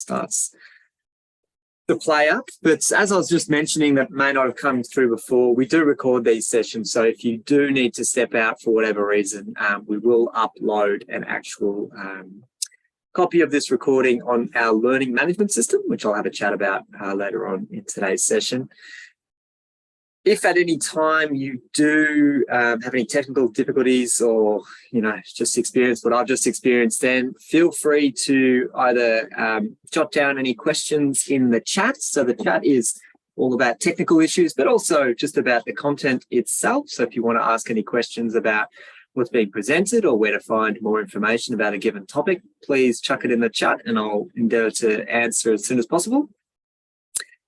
starts to play up. But as I was just mentioning, that may not have come through before, we do record these sessions. So if you do need to step out for whatever reason, we will upload an actual copy of this recording on our learning management system, which I'll have a chat about later on in today's session. If at any time you do have any technical difficulties or, just experience what I've just experienced, then feel free to either jot down any questions in the chat. So the chat is all about technical issues, but also just about the content itself. So if you want to ask any questions about what's being presented or where to find more information about a given topic, please chuck it in the chat and I'll endeavour to answer as soon as possible.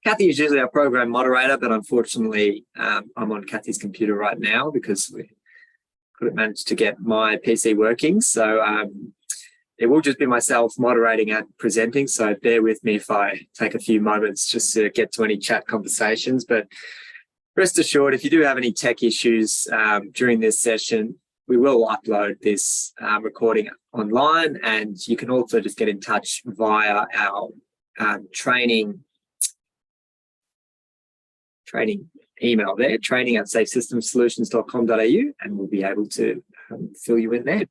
Kathy is usually our program moderator, but unfortunately, I'm on Kathy's computer right now because we couldn't manage to get my PC working. So it will just be myself moderating and presenting. So bear with me if I take a few moments just to get to any chat conversations. But rest assured, if you do have any tech issues during this session, we will upload this recording online, and you can also just get in touch via our training email there, training@safesystemsolutions.com.au, and we'll be able to fill you in there.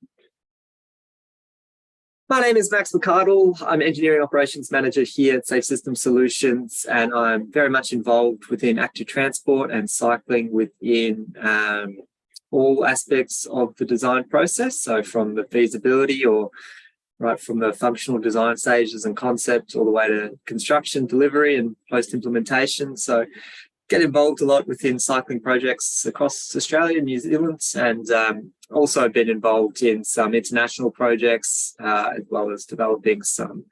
My name is Max McArdle. I'm Engineering Operations Manager here at Safe System Solutions, and I'm very much involved within active transport and cycling within all aspects of the design process. So from the feasibility or right from the functional design stages and concept all the way to construction, delivery and post-implementation. So get involved a lot within cycling projects across Australia and New Zealand, and also been involved in some international projects, as well as developing some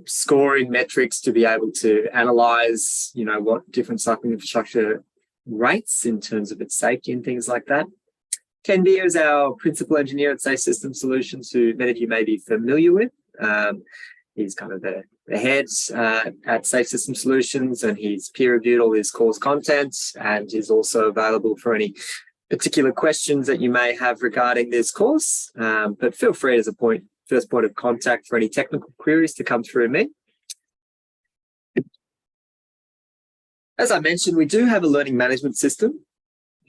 scoring metrics to be able to analyse, what different cycling infrastructure rates in terms of its safety and things like that. Ken Deere is our principal engineer at Safe System Solutions, who many of you may be familiar with. He's kind of the head at Safe System Solutions, and he's peer-reviewed all his course content and is also available for any particular questions that you may have regarding this course. But feel free as a first point of contact for any technical queries to come through me. As I mentioned, we do have a learning management system.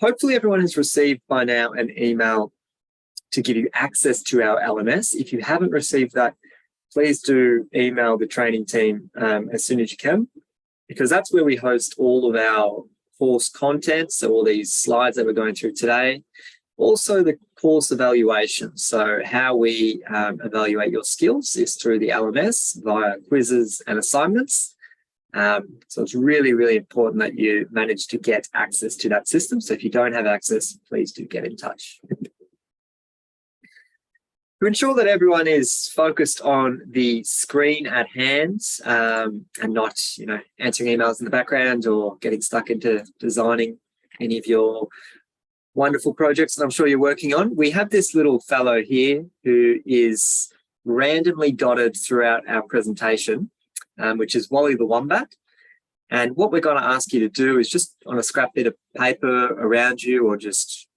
Hopefully everyone has received by now an email to give you access to our LMS. If you haven't received that, please do email the training team as soon as you can, because that's where we host all of our course content, so all these slides that we're going through today. Also the course evaluation, so how we evaluate your skills is through the LMS via quizzes and assignments. So it's really, really important that you manage to get access to that system. So if you don't have access, please do get in touch. To ensure that everyone is focused on the screen at hand and not, answering emails in the background or getting stuck into designing any of your wonderful projects that I'm sure you're working on, we have this little fellow here who is randomly dotted throughout our presentation, which is Wally the Wombat. And what we're going to ask you to do is just on a scrap bit of paper around you, or just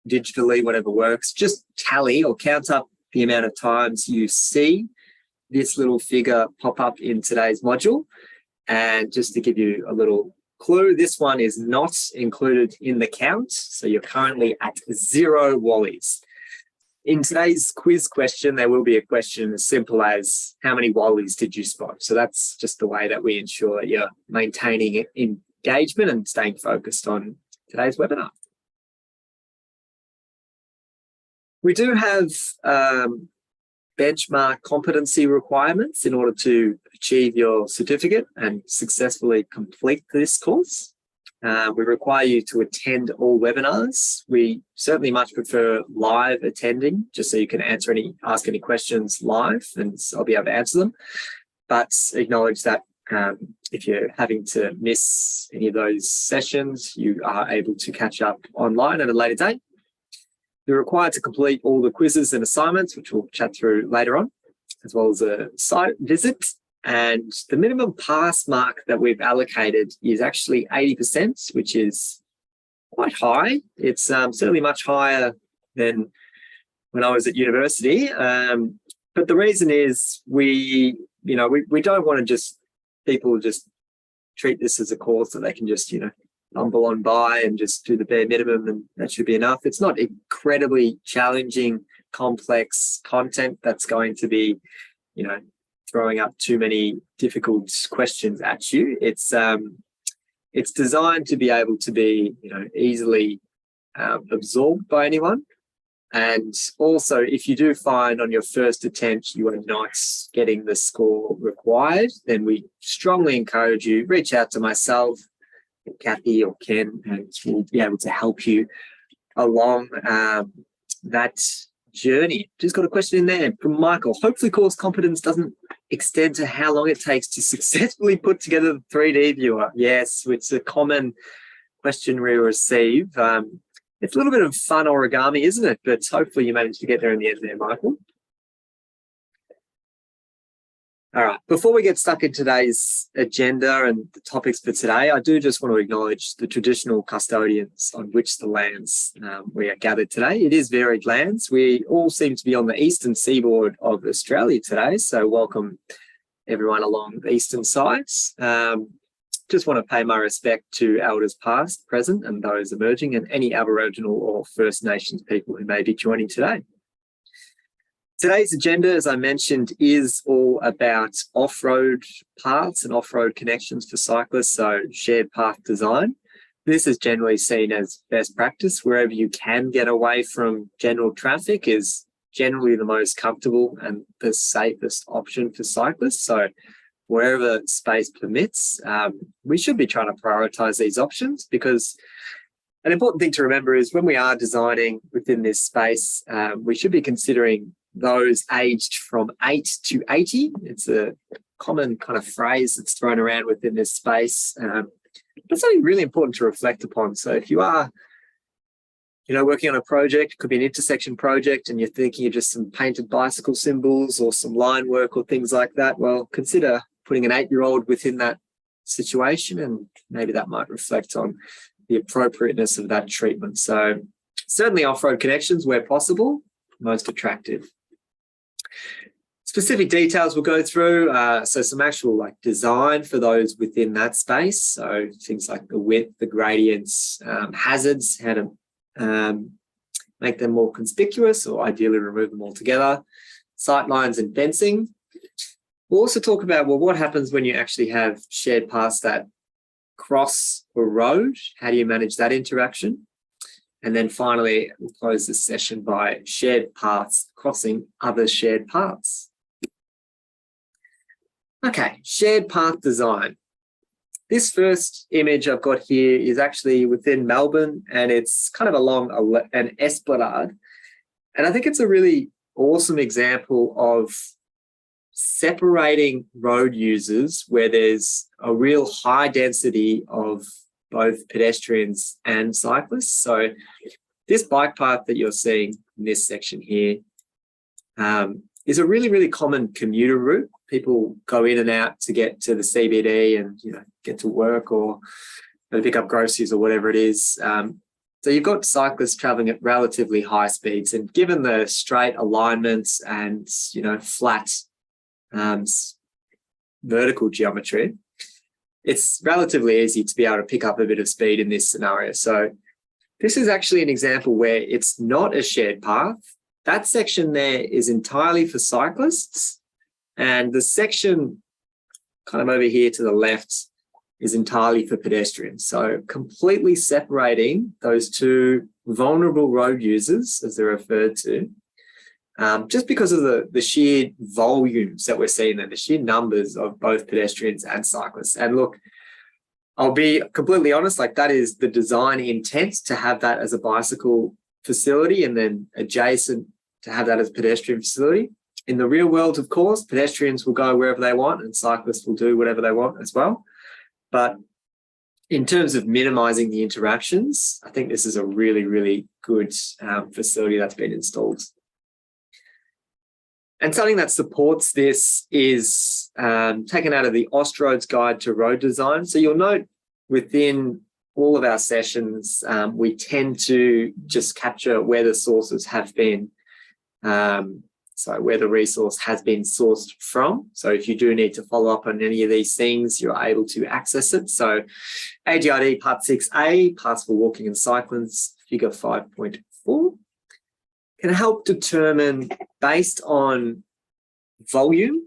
digitally, whatever works, just tally or count up the amount of times you see this little figure pop up in today's module. And just to give you a little clue, this one is not included in the count. So you're currently at 0 Wallies. In today's quiz question, there will be a question as simple as how many Wallies did you spot? So that's just the way that we ensure that you're maintaining engagement and staying focused on today's webinar. We do have benchmark competency requirements in order to achieve your certificate and successfully complete this course. We require you to attend all webinars. We certainly much prefer live attending, just so you can ask any questions live, and I'll be able to answer them. But acknowledge that if you're having to miss any of those sessions, you are able to catch up online at a later date. You're required to complete all the quizzes and assignments, which we'll chat through later on, as well as a site visit. And the minimum pass mark that we've allocated is actually 80%, which is quite high. It's certainly much higher than when I was at university. But the reason is we we don't want to just people just treat this as a course that they can just, stumble on by and just do the bare minimum and that should be enough. It's not incredibly challenging, complex content that's going to be, throwing up too many difficult questions at you. It's designed to be able to be, easily absorbed by anyone. And also, if you do find on your first attempt you are not getting the score required, then we strongly encourage you, reach out to myself, Kathy or Ken, and we'll be able to help you along that journey. Just got a question in there from Michael. Hopefully course competence doesn't extend to how long it takes to successfully put together the 3D viewer. Yes, it's a common question we receive. It's a little bit of fun origami, isn't it? But hopefully you managed to get there in the end there, Michael. All right, before we get stuck in today's agenda and the topics for today, I do just want to acknowledge the traditional custodians on which the lands we are gathered today. It is varied lands. We all seem to be on the eastern seaboard of Australia today, so welcome everyone along the eastern sides. Just want to pay my respect to elders past, present, and those emerging, and any Aboriginal or First Nations people who may be joining today. Today's agenda, as I mentioned, is all about off-road paths and off-road connections for cyclists, so shared path design. This is generally seen as best practice. Wherever you can get away from general traffic is generally the most comfortable and the safest option for cyclists. So wherever space permits, we should be trying to prioritise these options, because an important thing to remember is when we are designing within this space, we should be considering those aged from 8 to 80. It's a common kind of phrase that's thrown around within this space. But something really important to reflect upon. So if you are, working on a project, it could be an intersection project, and you're thinking of just some painted bicycle symbols or some line work or things like that, well, consider putting an 8-year-old within that situation, and maybe that might reflect on the appropriateness of that treatment. So certainly off-road connections where possible, most attractive. Specific details we'll go through, so some actual design for those within that space, so things like the width, the gradients, hazards, how to make them more conspicuous or ideally remove them altogether, sight lines and fencing. We'll also talk about, what happens when you actually have shared paths that cross a road? How do you manage that interaction? And then finally, we'll close this session by shared paths crossing other shared paths. Okay, shared path design. This first image I've got here is actually within Melbourne, and it's kind of along an esplanade. And I think it's a really awesome example of separating road users where there's a real high density of both pedestrians and cyclists. So this bike path that you're seeing in this section here is a really, really common commuter route. People go in and out to get to the CBD and get to work or pick up groceries or whatever it is. So you've got cyclists traveling at relatively high speeds, and given the straight alignments and flat vertical geometry, it's relatively easy to be able to pick up a bit of speed in this scenario. So this is actually an example where it's not a shared path. That section there is entirely for cyclists, and the section kind of over here to the left is entirely for pedestrians. So completely separating those two vulnerable road users, as they're referred to, just because of the sheer volumes that we're seeing there, the sheer numbers of both pedestrians and cyclists. And look, I'll be completely honest, that is the design intent, to have that as a bicycle facility and then adjacent to have that as a pedestrian facility. In the real world, of course, pedestrians will go wherever they want and cyclists will do whatever they want as well. But in terms of minimizing the interactions, I think this is a really, really good facility that's been installed. And something that supports this is taken out of the Austroads Guide to Road Design. So you'll note within all of our sessions, we tend to just capture where the sources have been so where the resource has been sourced from. So if you do need to follow up on any of these things, you're able to access it. So AGRD Part 6A, Paths for Walking and Cycling, figure 5.4, can help determine, based on volume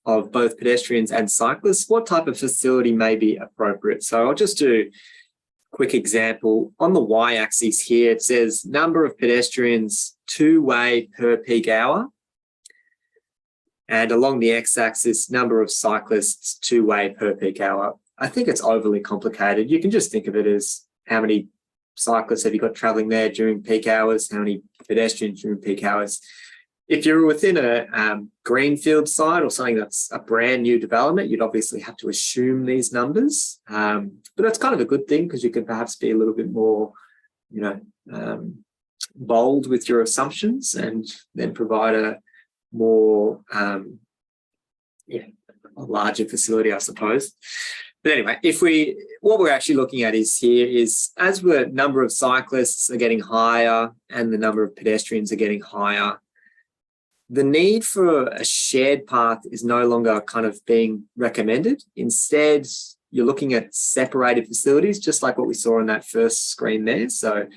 of both pedestrians and cyclists, what type of facility may be appropriate. So I'll just do a quick example. On the y-axis here, it says number of pedestrians two-way per peak hour. And along the x-axis, number of cyclists two-way per peak hour. I think it's overly complicated. You can just think of it as how many cyclists have you got traveling there during peak hours, how many pedestrians during peak hours. If you're within a greenfield site or something that's a brand new development, you'd obviously have to assume these numbers. But that's kind of a good thing because you can perhaps be a little bit more, bold with your assumptions and then provide a more, a larger facility, I suppose. But anyway, what we're actually looking at is as the number of cyclists are getting higher and the number of pedestrians are getting higher, the need for a shared path is no longer kind of being recommended. Instead, you're looking at separated facilities, just like what we saw on that first screen there. So,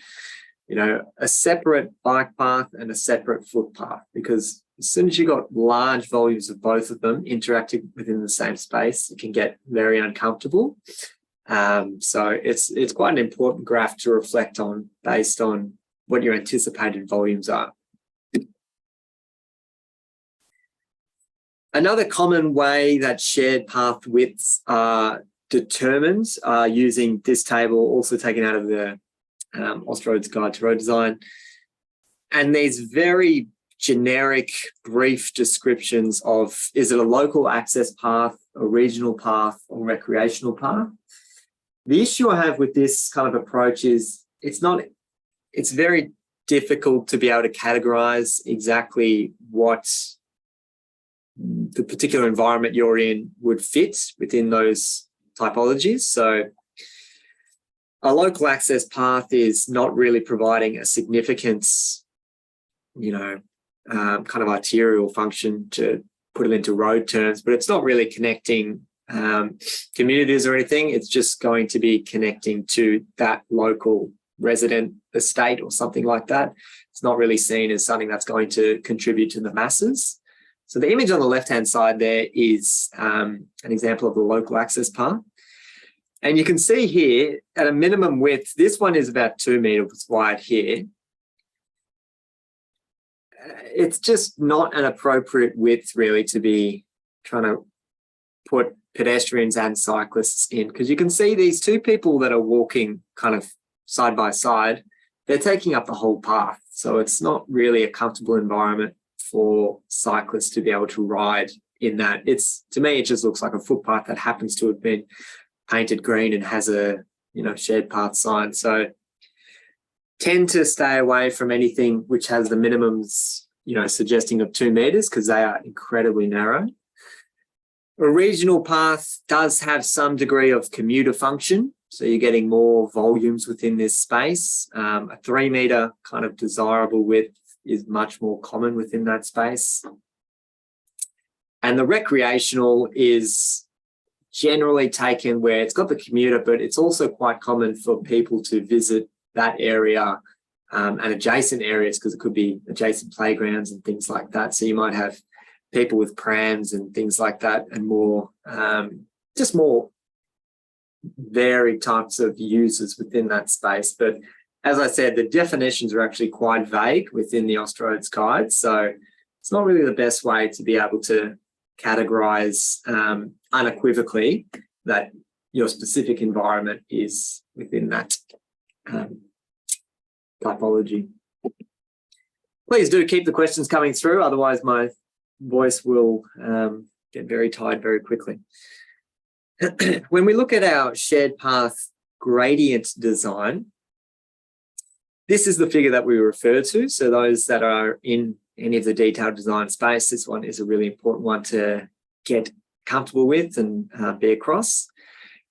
a separate bike path and a separate footpath, because as soon as you've got large volumes of both of them interacting within the same space, it can get very uncomfortable. So it's quite an important graph to reflect on based on what your anticipated volumes are. Another common way that shared path widths are determined using this table, also taken out of the Austroads Guide to Road Design. And these very generic, brief descriptions of, is it a local access path, a regional path, or recreational path? The issue I have with this kind of approach is it's very difficult to be able to categorize exactly what the particular environment you're in would fit within those typologies. So a local access path is not really providing a significant, kind of arterial function, to put it into road terms, but it's not really connecting communities or anything. It's just going to be connecting to that local resident estate or something like that. It's not really seen as something that's going to contribute to the masses. So the image on the left-hand side there is an example of the local access path. And you can see here at a minimum width, this one is about 2 meters wide here. It's just not an appropriate width really to be trying to put pedestrians and cyclists in, because you can see these two people that are walking kind of side by side, they're taking up the whole path. So it's not really a comfortable environment for cyclists to be able to ride in that. To me, it just looks like a footpath that happens to have been painted green and has a shared path sign. So tend to stay away from anything which has the minimums suggesting of 2 meters, because they are incredibly narrow. A regional path does have some degree of commuter function, so you're getting more volumes within this space. A 3 meter kind of desirable width is much more common within that space. And the recreational is generally taken where it's got the commuter, but it's also quite common for people to visit that area and adjacent areas, because it could be adjacent playgrounds and things like that. So you might have people with prams and things like that, and more just more varied types of users within that space. But as I said, the definitions are actually quite vague within the Austroads Guide, so it's not really the best way to be able to categorize unequivocally that your specific environment is within that typology. Please do keep the questions coming through, otherwise my voice will get very tired very quickly. When we look at our shared path gradient design, this is the figure that we refer to. So those that are in any of the detailed design space, this one is a really important one to get comfortable with and be across.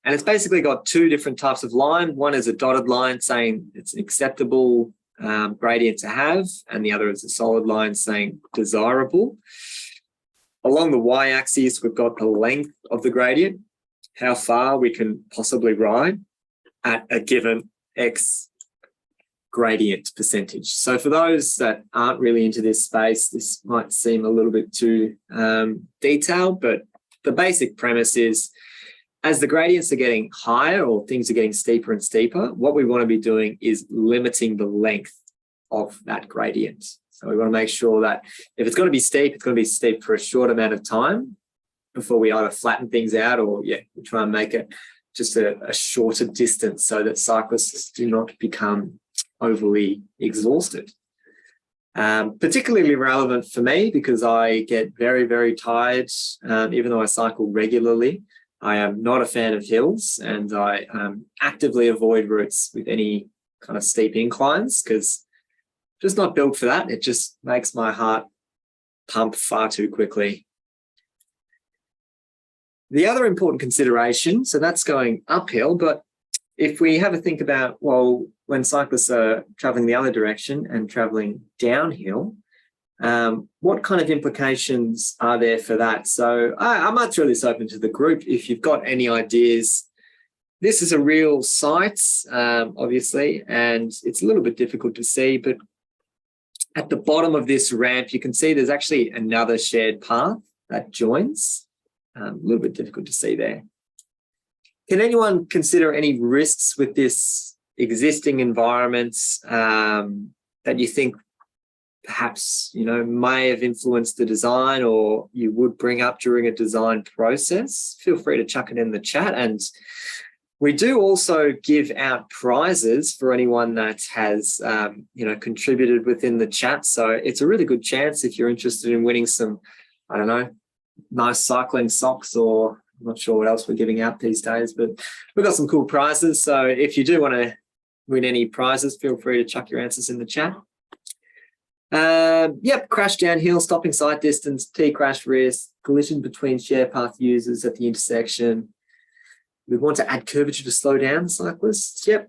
And it's basically got two different types of line. One is a dotted line saying it's an acceptable gradient to have, and the other is a solid line saying desirable. Along the y-axis, we've got the length of the gradient, how far we can possibly ride at a given X gradient percentage. So for those that aren't really into this space, this might seem a little bit too detailed, but the basic premise is as the gradients are getting higher or things are getting steeper and steeper, what we want to be doing is limiting the length of that gradient. So we want to make sure that if it's going to be steep, it's going to be steep for a short amount of time before we either flatten things out or, we try and make it just a shorter distance so that cyclists do not become overly exhausted. Particularly relevant for me because I get very, very tired, even though I cycle regularly. I am not a fan of hills, and I actively avoid routes with any kind of steep inclines because just not built for that. It just makes my heart pump far too quickly. The other important consideration, so that's going uphill, but if we have a think about, well, when cyclists are traveling the other direction and traveling downhill, what kind of implications are there for that? So I might throw this open to the group. If you've got any ideas, this is a real site, obviously, and it's a little bit difficult to see, but at the bottom of this ramp, you can see there's actually another shared path that joins. A little bit difficult to see there. Can anyone consider any risks with this existing environment that you think perhaps, may have influenced the design or you would bring up during a design process? Feel free to chuck it in the chat. And we do also give out prizes for anyone that has, contributed within the chat. So it's a really good chance if you're interested in winning some, nice cycling socks, or I'm not sure what else we're giving out these days, but we've got some cool prizes. So if you do want to win any prizes, feel free to chuck your answers in the chat. Crash downhill, stopping sight distance, T-crash risk, collision between share path users at the intersection. We want to add curvature to slow down cyclists. Yep.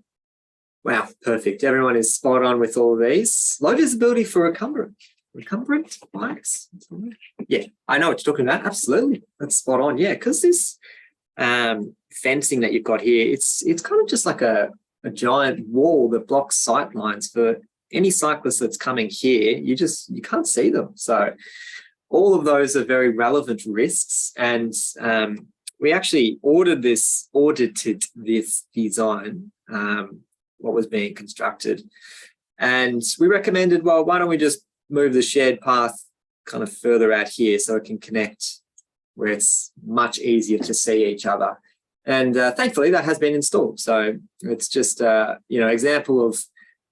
Wow, perfect. Everyone is spot on with all of these. Low visibility for recumbent bikes. Yeah, I know what you're talking about. Absolutely. That's spot on. Yeah, because this fencing that you've got here, it's kind of just like a giant wall that blocks sight lines for any cyclist that's coming here. You can't see them. So all of those are very relevant risks. And we actually audited this design, what was being constructed. And we recommended, well, why don't we just move the shared path kind of further out here so it can connect where it's much easier to see each other. And thankfully that has been installed. So it's just, example of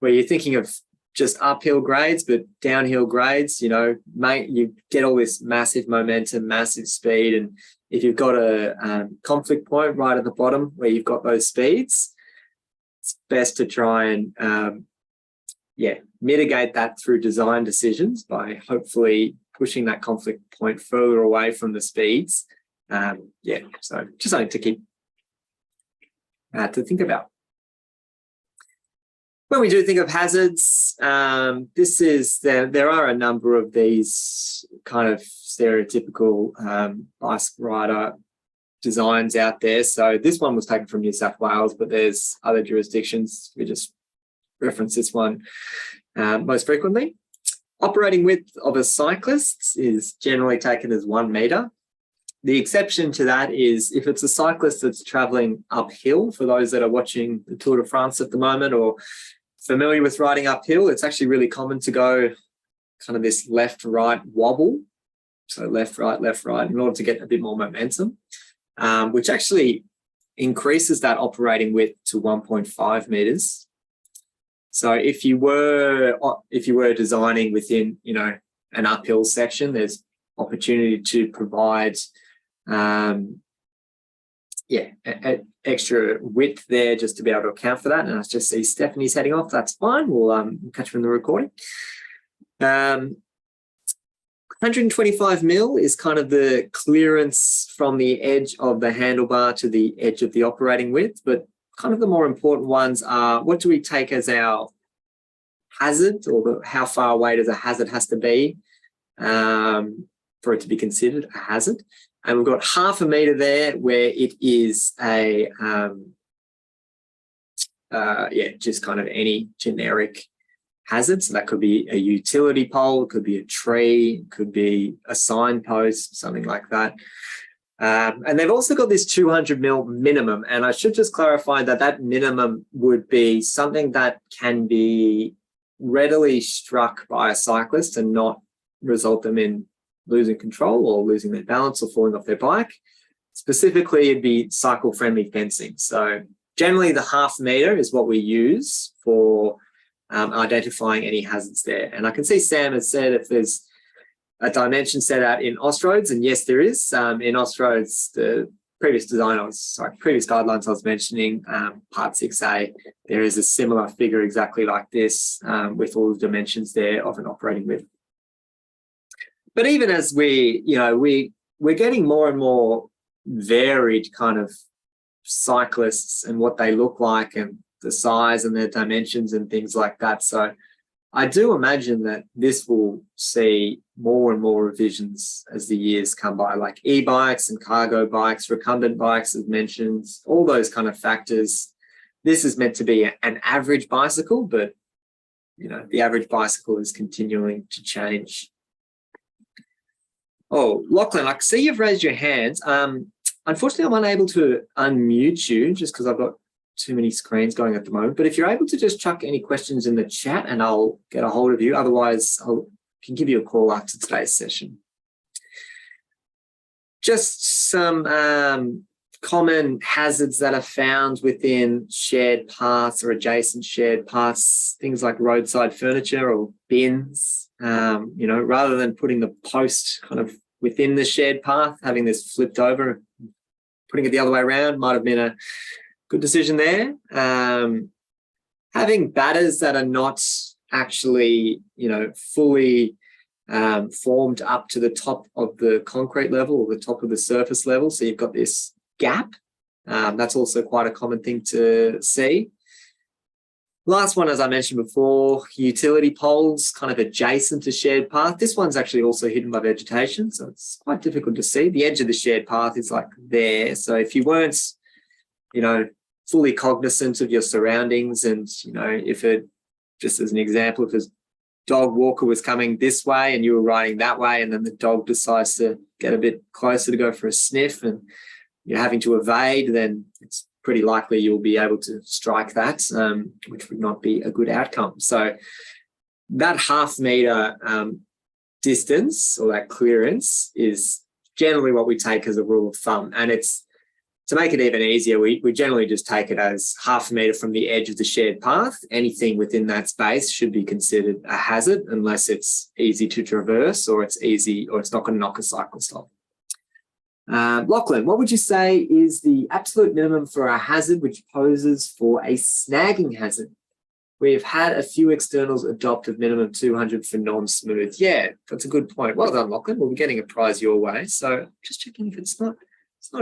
where you're thinking of just uphill grades, but downhill grades, you get all this massive momentum, massive speed. And if you've got a conflict point right at the bottom where you've got those speeds, it's best to try and, mitigate that through design decisions by hopefully pushing that conflict point further away from the speeds. So just something to keep to think about. When we do think of hazards, there are a number of these kind of stereotypical bicycle rider designs out there. So this one was taken from New South Wales, but there's other jurisdictions. We just reference this one most frequently. Operating width of a cyclist is generally taken as 1 metre. The exception to that is if it's a cyclist that's travelling uphill. For those that are watching the Tour de France at the moment or familiar with riding uphill, it's actually really common to go kind of this left-right wobble. So left, right, in order to get a bit more momentum, which actually increases that operating width to 1.5 metres. So if you were designing within, an uphill section, there's opportunity to provide, extra width there just to be able to account for that. And I just see Stephanie's heading off. That's fine. We'll catch her in the recording. 125 mil is kind of the clearance from the edge of the handlebar to the edge of the operating width, but kind of the more important ones are, what do we take as our hazard, or how far away does a hazard has to be for it to be considered a hazard. And we've got 0.5 metre there where it is a, just kind of any generic hazard. So that could be a utility pole, it could be a tree, it could be a signpost, something like that. And they've also got this 200 mil minimum. And I should just clarify that that minimum would be something that can be readily struck by a cyclist and not result them in losing control or losing their balance or falling off their bike. Specifically, it'd be cycle-friendly fencing. So generally the 0.5 metre is what we use for identifying any hazards there. And I can see Sam has said if there's a dimension set out in Austroads, and yes, there is. In Austroads, the previous guidelines I was mentioning, part 6A, there is a similar figure exactly like this with all the dimensions there of an operating width. But even as we're getting more and more varied kind of cyclists and what they look like and the size and their dimensions and things like that. So I do imagine that this will see more and more revisions as the years come by, like e-bikes and cargo bikes, recumbent bikes as mentioned, all those kind of factors. This is meant to be an average bicycle, but the average bicycle is continuing to change. Oh, Lachlan, I see you've raised your hands. Unfortunately, I'm unable to unmute you just because I've got too many screens going at the moment. But if you're able to just chuck any questions in the chat and I'll get a hold of you. Otherwise, I can give you a call after today's session. Just some common hazards that are found within shared paths or adjacent shared paths, things like roadside furniture or bins. Rather than putting the post kind of within the shared path, having this flipped over, putting it the other way around might have been a good decision there. Having batters that are not actually, fully formed up to the top of the concrete level or the top of the surface level. So you've got this gap. That's also quite a common thing to see. Last one, as I mentioned before, utility poles kind of adjacent to shared path. This one's actually also hidden by vegetation, so it's quite difficult to see. The edge of the shared path is like there. So if you weren't, fully cognizant of your surroundings and, if it, just as an example, if a dog walker was coming this way and you were riding that way and then the dog decides to get a bit closer to go for a sniff and you're having to evade, then it's pretty likely you'll be able to strike that, which would not be a good outcome. So that 0.5 metre distance or that clearance is generally what we take as a rule of thumb. And it's to make it even easier, we generally just take it as 0.5 metre from the edge of the shared path. Anything within that space should be considered a hazard unless it's easy to traverse or it's not going to knock a cyclist off. Lachlan, what would you say is the absolute minimum for a hazard which poses for a snagging hazard? We've had a few externals adopt a minimum 200 for non-smooth. Yeah, that's a good point. Well done, Lachlan. We'll be getting a prize your way. So just checking if it's not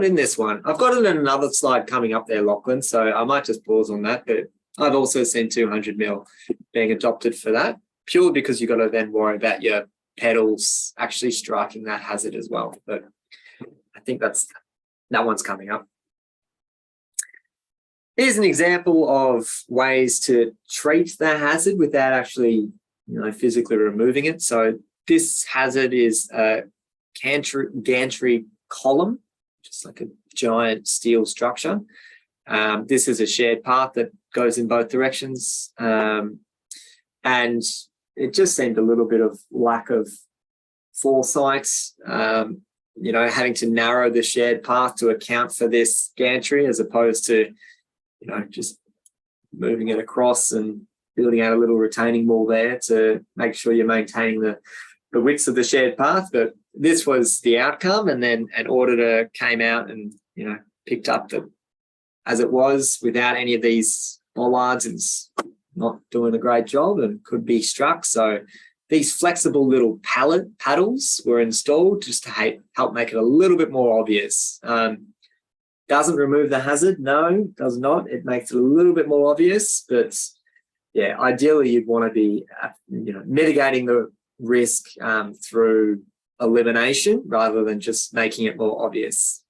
in this one. I've got it in another slide coming up there, Lachlan, so I might just pause on that. But I've also seen 200 mil being adopted for that, purely because you've got to then worry about your pedals actually striking that hazard as well. But I think that one's coming up. Here's an example of ways to treat the hazard without actually, physically removing it. So this hazard is a gantry column, just like a giant steel structure. This is a shared path that goes in both directions. And it just seemed a little bit of lack of foresight, having to narrow the shared path to account for this gantry as opposed to, just moving it across and building out a little retaining wall there to make sure you're maintaining the widths of the shared path. But this was the outcome, and then an auditor came out and, picked up that as it was without any of these bollards, it's not doing a great job and could be struck. So these flexible little paddles were installed just to help make it a little bit more obvious. Doesn't remove the hazard, no, does not. It makes it a little bit more obvious, but yeah, ideally you'd want to be, mitigating the risk through elimination rather than just making it more obvious.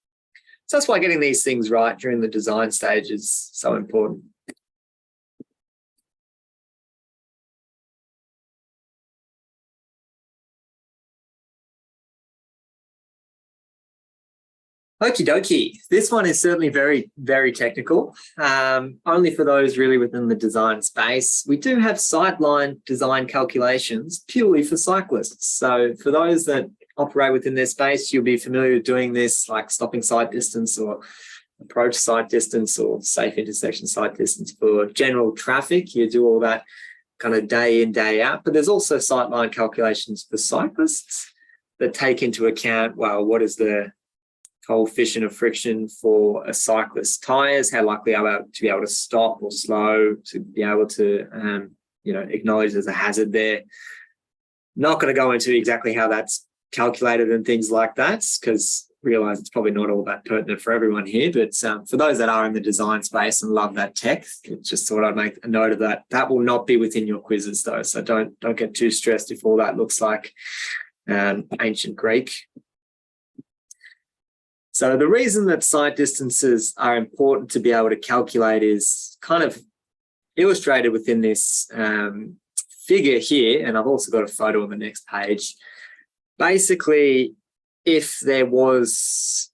So that's why getting these things right during the design stage is so important. Okie dokie. This one is certainly very, very technical. Only for those really within the design space. We do have sightline design calculations purely for cyclists. So for those that operate within their space, you'll be familiar with doing this, like stopping sight distance or approach sight distance or safe intersection sight distance for general traffic. You do all that kind of day in, day out. But there's also sightline calculations for cyclists that take into account, well, what is the coefficient of friction for a cyclist's tyres, how likely are they to be able to stop or slow, to be able to, acknowledge there's a hazard there. Not going to go into exactly how that's calculated and things like that, because realise it's probably not all that pertinent for everyone here. But for those that are in the design space and love that tech, just thought I'd make a note of that. That will not be within your quizzes though, so don't get too stressed if all that looks like ancient Greek. So the reason that sight distances are important to be able to calculate is kind of illustrated within this figure here, and I've also got a photo on the next page. Basically, if there was,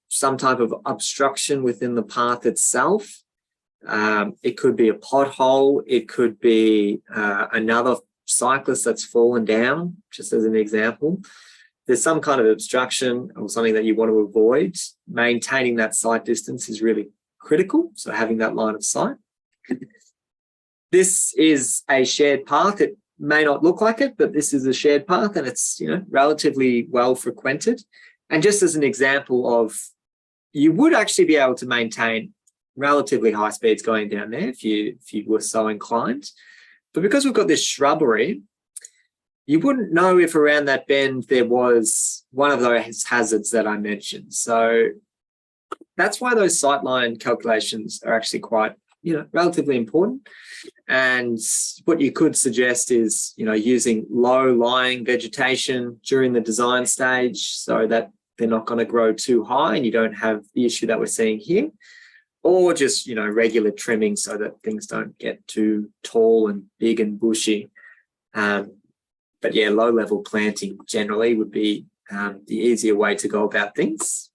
some type of obstruction within the path itself, it could be a pothole, it could be another cyclist that's fallen down, just as an example. There's some kind of obstruction or something that you want to avoid. Maintaining that sight distance is really critical, so having that line of sight. This is a shared path. It may not look like it, but this is a shared path and it's, relatively well frequented. And just as an example of, you would actually be able to maintain relatively high speeds going down there if you were so inclined. But because we've got this shrubbery, you wouldn't know if around that bend there was one of those hazards that I mentioned. So that's why those sightline calculations are actually quite, relatively important. And what you could suggest is, using low-lying vegetation during the design stage so that they're not going to grow too high and you don't have the issue that we're seeing here, or just, regular trimming so that things don't get too tall and big and bushy. But yeah, low-level planting generally would be the easier way to go about things.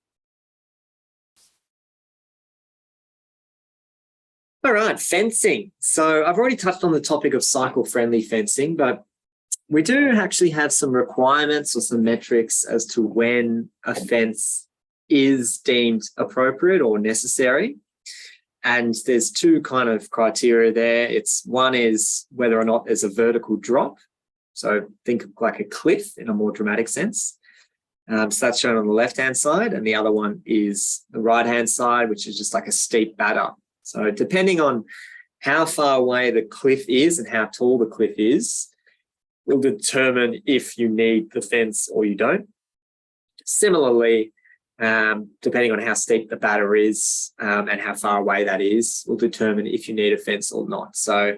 All right, fencing. So I've already touched on the topic of cycle-friendly fencing, but we do actually have some requirements or some metrics as to when a fence is deemed appropriate or necessary. And there's two kind of criteria there. One is whether or not there's a vertical drop. So think of like a cliff in a more dramatic sense. So that's shown on the left-hand side, and the other one is the right-hand side, which is just like a steep batter. So depending on how far away the cliff is and how tall the cliff is, will determine if you need the fence or you don't. Similarly, depending on how steep the batter is and how far away that is, will determine if you need a fence or not. So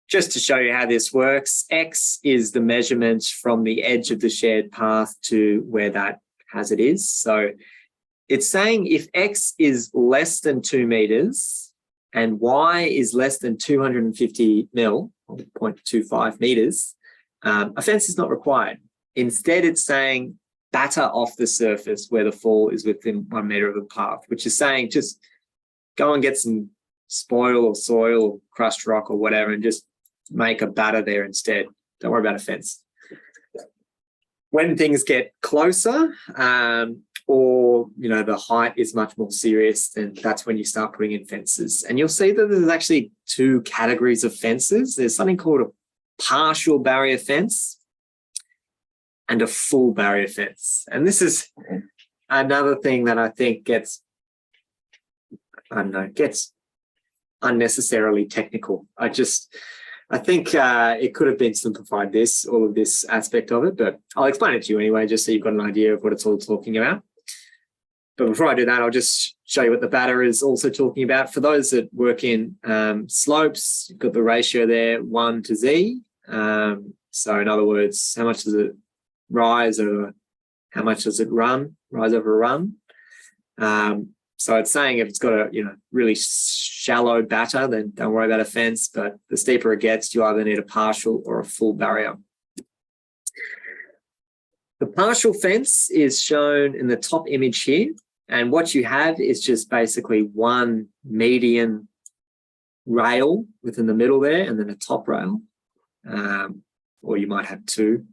just to show you how this works, X is the measurement from the edge of the shared path to where that hazard is. So it's saying if X is less than 2 meters and Y is less than 250 mil, or 0.25 meters, a fence is not required. Instead, it's saying batter off the surface where the fall is within 1 meter of the path, which is saying just go and get some spoil or soil or crushed rock or whatever and just make a batter there instead. Don't worry about a fence. When things get closer or, the height is much more serious, then that's when you start putting in fences. And you'll see that there's actually two categories of fences. There's something called a partial barrier fence and a full barrier fence. And this is another thing that I think gets unnecessarily technical. I think it could have been simplified, all of this aspect of it, but I'll explain it to you anyway, just so you've got an idea of what it's all talking about. But before I do that, I'll just show you what the batter is also talking about. For those that work in slopes, you've got the ratio there, 1 to Z. So in other words, how much does it rise or how much does it rise over a run? So it's saying if it's got a really shallow batter, then don't worry about a fence. But the steeper it gets, you either need a partial or a full barrier. The partial fence is shown in the top image here. And what you have is just basically one median rail within the middle there and then a top rail. Or you might have two.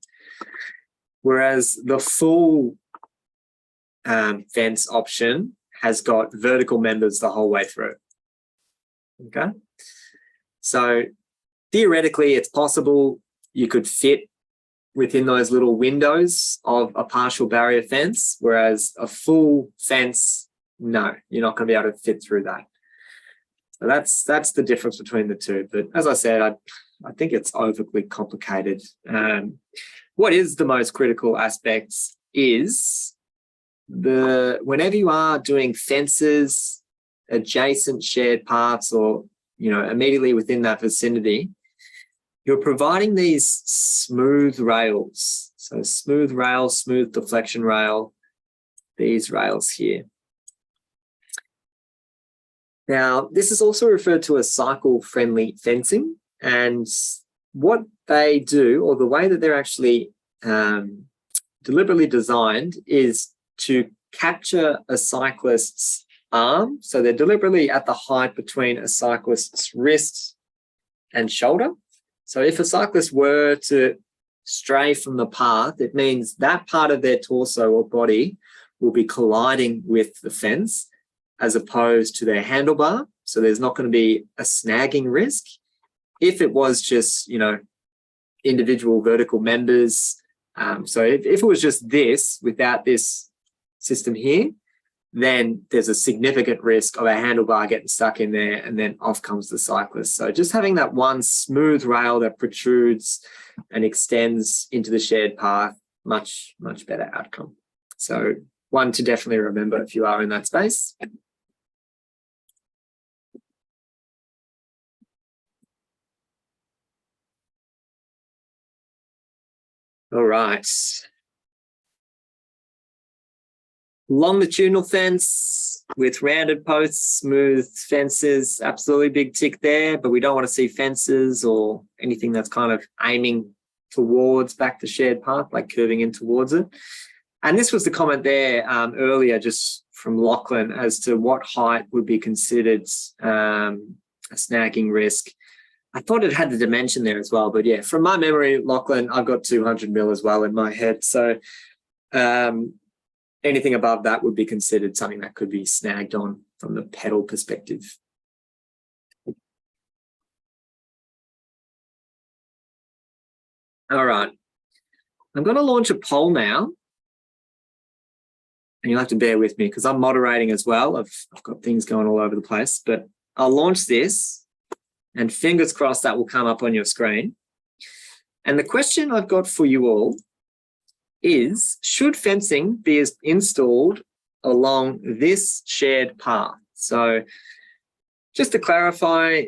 Whereas the full fence option has got vertical members the whole way through. Okay. So theoretically, it's possible you could fit within those little windows of a partial barrier fence, whereas a full fence, no, you're not going to be able to fit through that. So that's the difference between the two. But as I said, I think it's overly complicated. What is the most critical aspects is whenever you are doing fences, adjacent shared paths, or immediately within that vicinity, you're providing these smooth rails. So smooth rail, smooth deflection rail, these rails here. Now, this is also referred to as cycle-friendly fencing. And what they do, or the way that they're actually deliberately designed, is to capture a cyclist's arm. So they're deliberately at the height between a cyclist's wrist and shoulder. So if a cyclist were to stray from the path, it means that part of their torso or body will be colliding with the fence as opposed to their handlebar. So there's not going to be a snagging risk. If it was just, individual vertical members, so if it was just this without this system here, then there's a significant risk of a handlebar getting stuck in there and then off comes the cyclist. So just having that one smooth rail that protrudes and extends into the shared path, much, much better outcome. So one to definitely remember if you are in that space. All right. Longitudinal fence with rounded posts, smooth fences, absolutely big tick there, but we don't want to see fences or anything that's kind of aiming towards back the shared path, like curving in towards it. And this was the comment there earlier, just from Lachlan, as to what height would be considered a snagging risk. I thought it had the dimension there as well, but yeah, from my memory, Lachlan, I've got 200 mil as well in my head. So anything above that would be considered something that could be snagged on from the pedal perspective. All right. I'm going to launch a poll now. And you'll have to bear with me because I'm moderating as well. I've got things going all over the place, but I'll launch this and fingers crossed that will come up on your screen. And the question I've got for you all is, should fencing be installed along this shared path? So just to clarify,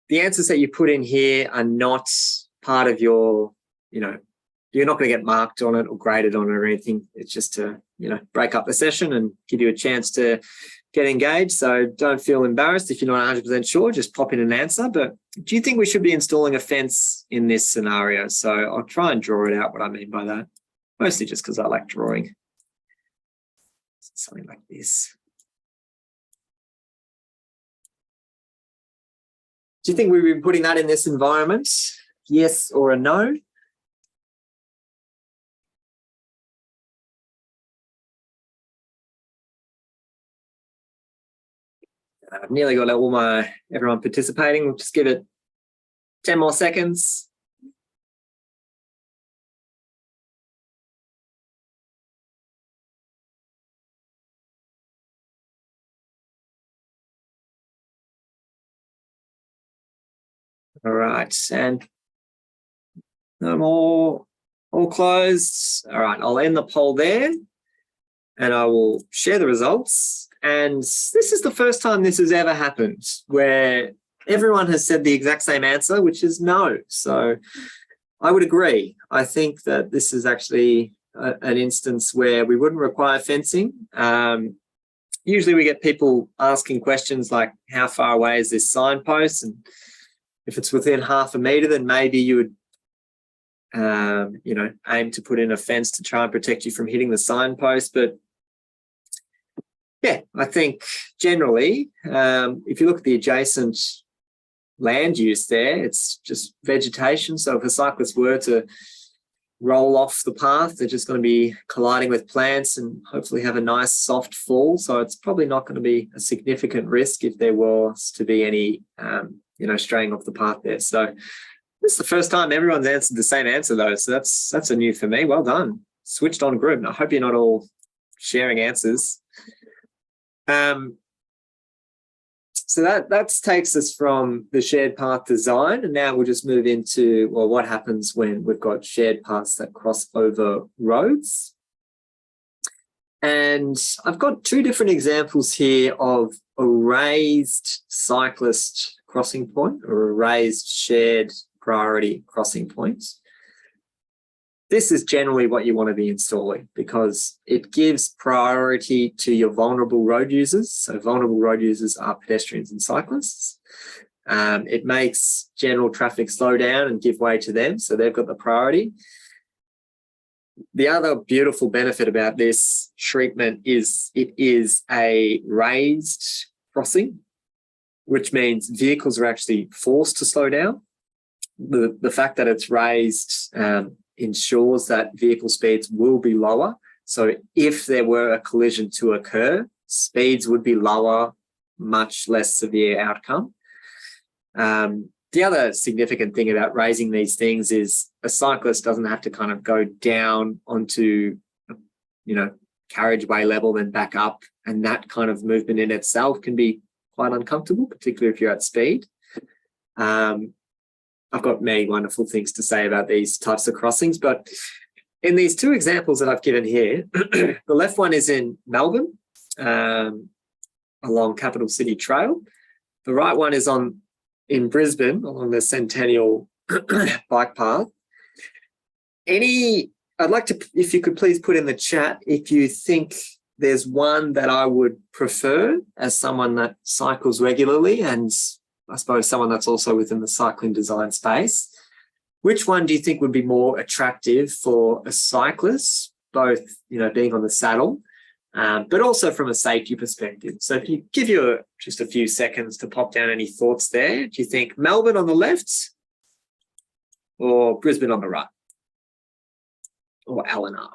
the answers that you put in here are not part of your, you're not going to get marked on it or graded on it or anything. It's just to, break up the session and give you a chance to get engaged. So don't feel embarrassed if you're not 100% sure, just pop in an answer. But do you think we should be installing a fence in this scenario? So I'll try and draw it out what I mean by that. Mostly just because I like drawing. Something like this. Do you think we've been putting that in this environment? Yes or a no? I've nearly got everyone participating. We'll just give it 10 more seconds. All right, and no more, all closed. All right, I'll end the poll there. and I will share the results. And this is the first time this has ever happened where everyone has said the exact same answer, which is no. So I would agree. I think that this is actually an instance where we wouldn't require fencing. Usually we get people asking questions like, how far away is this signpost? And if it's within half a metre, then maybe you would aim to put in a fence to try and protect you from hitting the signpost. But yeah, I think generally, if you look at the adjacent land use there, it's just vegetation. So if a cyclist were to roll off the path, they're just going to be colliding with plants and hopefully have a nice soft fall. So it's probably not going to be a significant risk if there was to be any, straying off the path there. So this is the first time everyone's answered the same answer though. So that's a new for me. Well done. Switched on group. And I hope you're not all sharing answers. So that takes us from the shared path design, and now we'll just move into, well, what happens when we've got shared paths that cross over roads. And I've got two different examples here of a raised cyclist crossing point or a raised shared priority crossing point. This is generally what you want to be installing because it gives priority to your vulnerable road users. So vulnerable road users are pedestrians and cyclists. It makes general traffic slow down and give way to them. So they've got the priority. The other beautiful benefit about this treatment is it is a raised crossing, which means vehicles are actually forced to slow down. The fact that it's raised ensures that vehicle speeds will be lower. So if there were a collision to occur, speeds would be lower, much less severe outcome. The other significant thing about raising these things is a cyclist doesn't have to kind of go down onto, carriageway level, then back up. And that kind of movement in itself can be quite uncomfortable, particularly if you're at speed. I've got many wonderful things to say about these types of crossings, but in these two examples that I've given here, the left one is in Melbourne, along Capital City Trail. The right one is in Brisbane along the Centennial bike path. I'd like to, if you could please put in the chat if you think there's one that I would prefer as someone that cycles regularly, and I suppose someone that's also within the cycling design space. Which one do you think would be more attractive for a cyclist, both, being on the saddle, but also from a safety perspective? So if you give you just a few seconds to pop down any thoughts there, do you think Melbourne on the left or Brisbane on the right? Or Eleanor?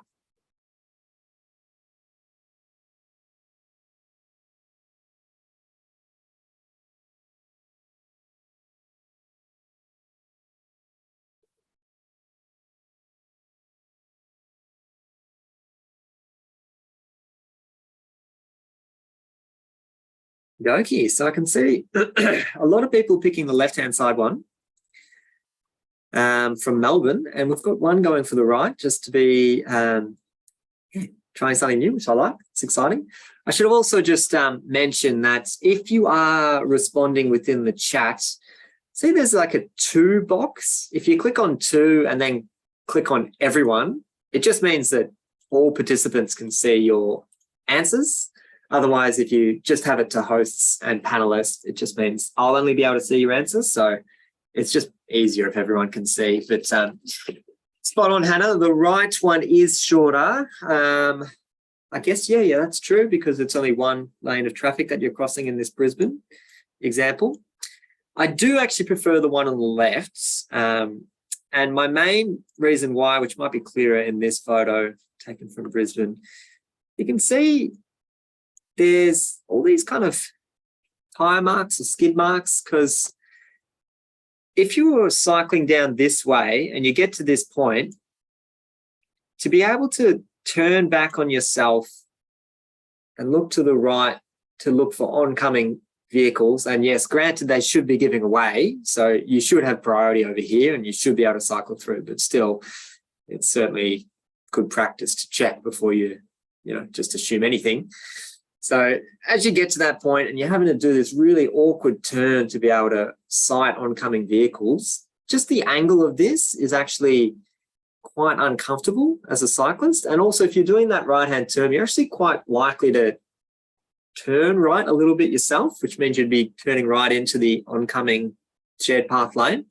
Okay, so I can see a lot of people picking the left-hand side one from Melbourne, and we've got one going for the right just to be trying something new, which I like. It's exciting. I should have also just mentioned that if you are responding within the chat, see there's like a 2 box. If you click on 2 and then click on everyone, it just means that all participants can see your answers. Otherwise, if you just have it to hosts and panelists, it just means I'll only be able to see your answers. So it's just easier if everyone can see. But spot on, Hannah. The right one is shorter. I guess, yeah, that's true because it's only one lane of traffic that you're crossing in this Brisbane example. I do actually prefer the one on the left. And my main reason why, which might be clearer in this photo taken from Brisbane, you can see there's all these kind of tire marks or skid marks, because if you were cycling down this way and you get to this point, to be able to turn back on yourself and look to the right to look for oncoming vehicles, and yes, granted, they should be giving away, so you should have priority over here and you should be able to cycle through, but still, it's certainly good practice to check before you just assume anything. So as you get to that point and you're having to do this really awkward turn to be able to sight oncoming vehicles, just the angle of this is actually quite uncomfortable as a cyclist. And also if you're doing that right-hand turn, you're actually quite likely to turn right a little bit yourself, which means you'd be turning right into the oncoming shared path lane.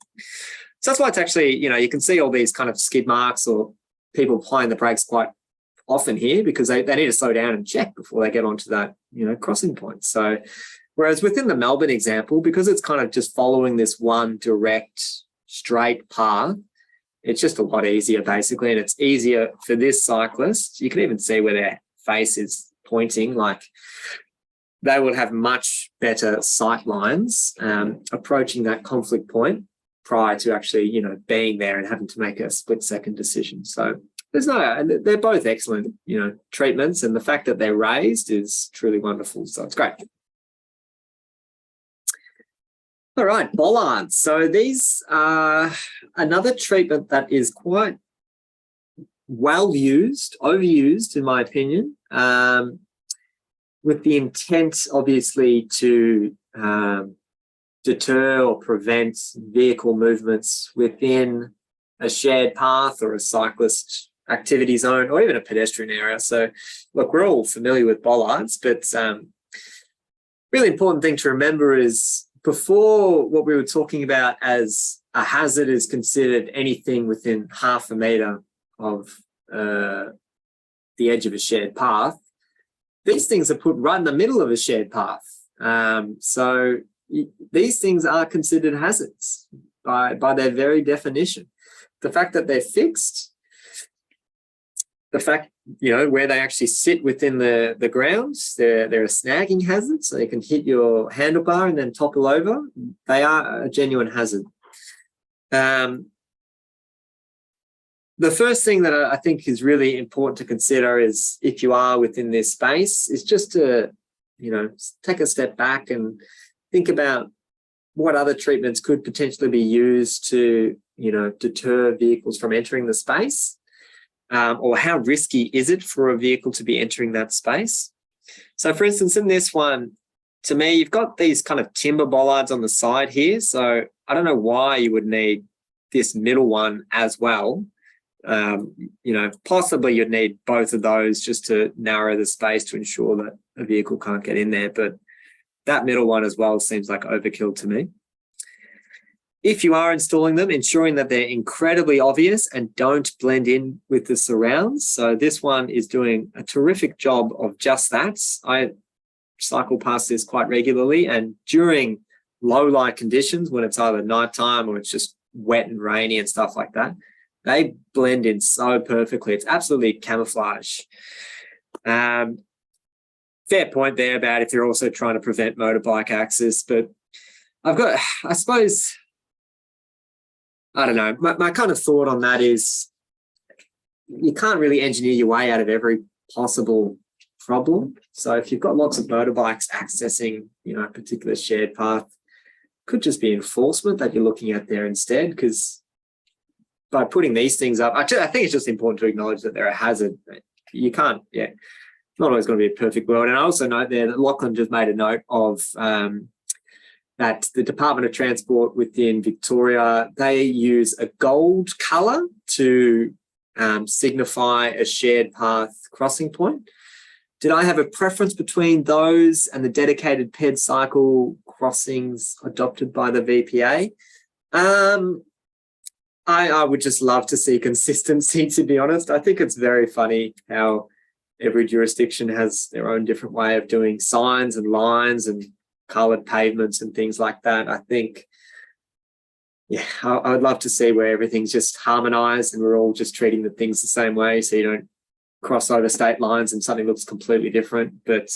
So that's why it's actually, you can see all these kind of skid marks or people applying the brakes quite often here because they need to slow down and check before they get onto that, crossing point. So whereas within the Melbourne example, because it's kind of just following this one direct straight path, it's just a lot easier basically. And it's easier for this cyclist. You can even see where their face is pointing, like they will have much better sight lines approaching that conflict point prior to actually, being there and having to make a split-second decision. So they're both excellent, treatments, and the fact that they're raised is truly wonderful. So it's great. All right, bollards. So these are another treatment that is quite well used, overused in my opinion, with the intent obviously to deter or prevent vehicle movements within a shared path or a cyclist activity zone or even a pedestrian area. So look, we're all familiar with bollards, but really important thing to remember is before what we were talking about as a hazard is considered anything within half a metre of the edge of a shared path, these things are put right in the middle of a shared path. So these things are considered hazards by their very definition. The fact that they're fixed, the fact, where they actually sit within the ground, they're a snagging hazard, so they can hit your handlebar and then topple over. They are a genuine hazard. The first thing that I think is really important to consider is if you are within this space is just to, take a step back and think about what other treatments could potentially be used to, deter vehicles from entering the space, or how risky is it for a vehicle to be entering that space. So for instance, in this one, to me, you've got these kind of timber bollards on the side here. So I don't know why you would need this middle one as well. Possibly you'd need both of those just to narrow the space to ensure that a vehicle can't get in there. But that middle one as well seems like overkill to me. If you are installing them, ensuring that they're incredibly obvious and don't blend in with the surrounds. So this one is doing a terrific job of just that. I cycle past this quite regularly, and during low light conditions, when it's either nighttime or it's just wet and rainy and stuff like that, they blend in so perfectly. It's absolutely camouflage. Fair point there about if you're also trying to prevent motorbike access, but I don't know. My kind of thought on that is you can't really engineer your way out of every possible problem. So if you've got lots of motorbikes accessing, a particular shared path, could just be enforcement that you're looking at there instead, because by putting these things up, I think it's just important to acknowledge that they're a hazard. You can't, it's not always going to be a perfect world. And I also note there that Lachlan just made a note of that the Department of Transport within Victoria, they use a gold colour to signify a shared path crossing point. Did I have a preference between those and the dedicated ped cycle crossings adopted by the VPA? I would just love to see consistency, to be honest. I think it's very funny how every jurisdiction has their own different way of doing signs and lines and coloured pavements and things like that. I think, I would love to see where everything's just harmonised and we're all just treating the things the same way, so you don't cross over state lines and something looks completely different. But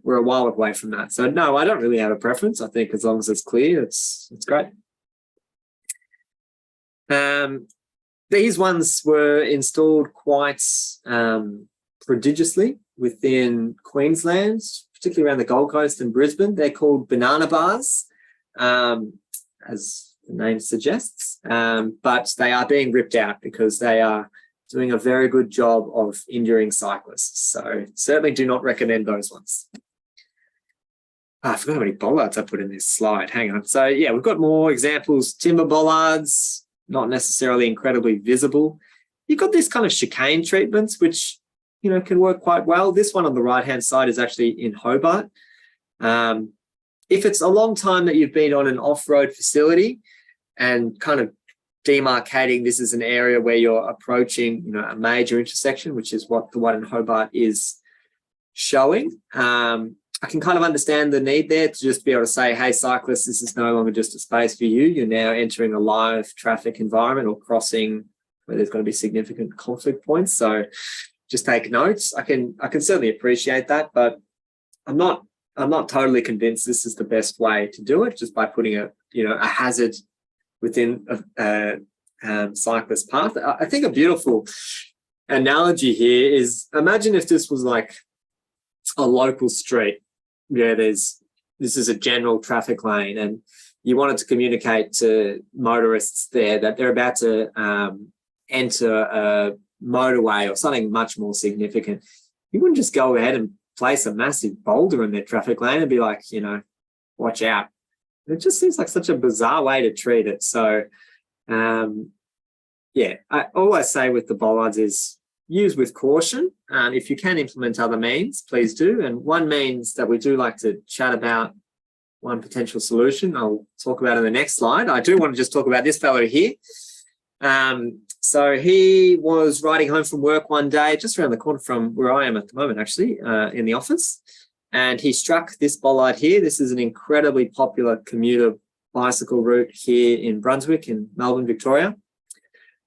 we're a while away from that. So no, I don't really have a preference. I think as long as it's clear, it's great. These ones were installed quite prodigiously within Queensland, particularly around the Gold Coast and Brisbane. They're called banana bars, as the name suggests, but they are being ripped out because they are doing a very good job of injuring cyclists. So certainly do not recommend those ones. I forgot how many bollards I put in this slide. Hang on. So yeah, we've got more examples. Timber bollards, not necessarily incredibly visible. You've got this kind of chicane treatments, which, you know, can work quite well. This one on the right-hand side is actually in Hobart. If it's a long time that you've been on an off-road facility and kind of demarcating this is an area where you're approaching, you know, a major intersection, which is what the one in Hobart is showing, I can kind of understand the need there to just be able to say, hey, cyclists, this is no longer just a space for you. You're now entering a live traffic environment or crossing where there's going to be significant conflict points. So just take notes. I can certainly appreciate that, but I'm not totally convinced this is the best way to do it, just by putting a hazard within a cyclist path. I think a beautiful analogy here is, imagine if this was like a local street where this is a general traffic lane, and you wanted to communicate to motorists there that they're about to enter a motorway or something much more significant. You wouldn't just go ahead and place a massive boulder in their traffic lane and be like, you know, watch out. It just seems like such a bizarre way to treat it. So, yeah, all I say with the bollards is use with caution. If you can implement other means, please do. And one means that we do like to chat about, one potential solution, I'll talk about in the next slide. I do want to just talk about this fellow here. So he was riding home from work one day, just around the corner from where I am at the moment, actually, in the office. And he struck this bollard here. This is an incredibly popular commuter bicycle route here in Brunswick in Melbourne, Victoria.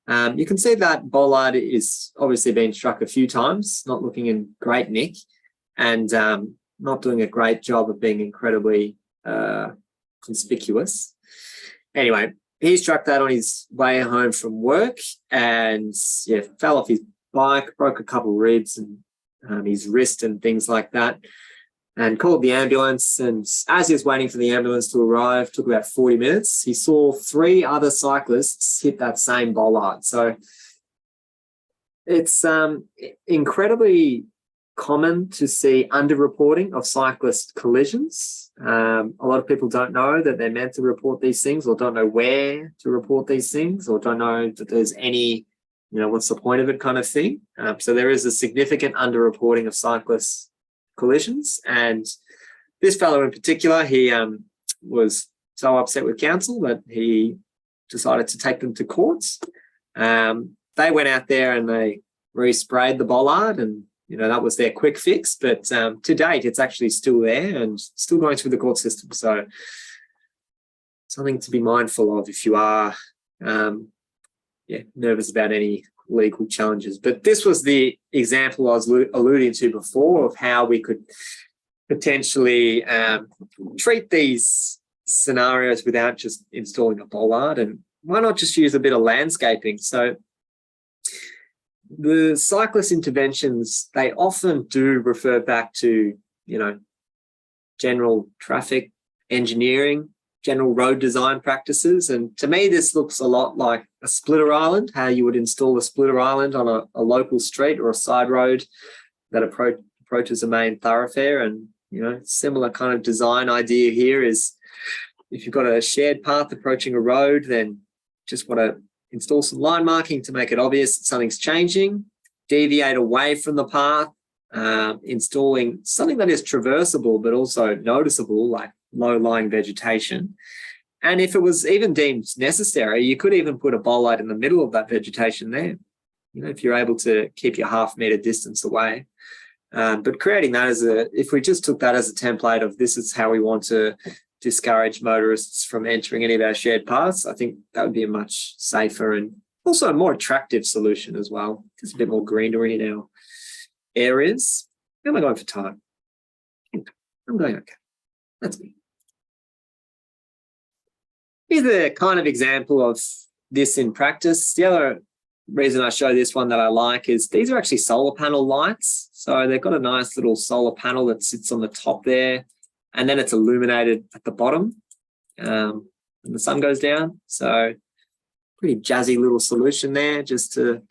You can see that bollard is obviously been struck a few times, not looking in great nick, and not doing a great job of being incredibly conspicuous. Anyway, he struck that on his way home from work and fell off his bike, broke a couple ribs and his wrist and things like that, and called the ambulance. And as he was waiting for the ambulance to arrive, took about 40 minutes, he saw 3 other cyclists hit that same bollard. So it's incredibly common to see underreporting of cyclist collisions. A lot of people don't know that they're meant to report these things, or don't know where to report these things, or don't know that there's any, what's the point of it kind of thing. So there is a significant underreporting of cyclist collisions. And this fellow in particular, he was so upset with council that he decided to take them to courts. They went out there and they resprayed the bollard, and that was their quick fix. But to date, it's actually still there and still going through the court system. So something to be mindful of if you are nervous about any legal challenges. But this was the example I was alluding to before of how we could potentially treat these scenarios without just installing a bollard. And why not just use a bit of landscaping? So the cyclist interventions, they often do refer back to, general traffic engineering, general road design practices. And to me, this looks a lot like a splitter island, how you would install a splitter island on a local street or a side road that approaches a main thoroughfare. And, similar kind of design idea here is, if you've got a shared path approaching a road, then just want to install some line marking to make it obvious that something's changing, deviate away from the path, installing something that is traversable but also noticeable, like low-lying vegetation. And if it was even deemed necessary, you could even put a bollard in the middle of that vegetation there, if you're able to keep your half-metre distance away. But creating that if we just took that as a template of this is how we want to discourage motorists from entering any of our shared paths, I think that would be a much safer and also a more attractive solution as well. Just a bit more greenery in our areas. How am I going for time? I'm going okay. That's me. Here's a kind of example of this in practice. The other reason I show this one that I like is these are actually solar panel lights. So they've got a nice little solar panel that sits on the top there, and then it's illuminated at the bottom when the sun goes down. So pretty jazzy little solution there just to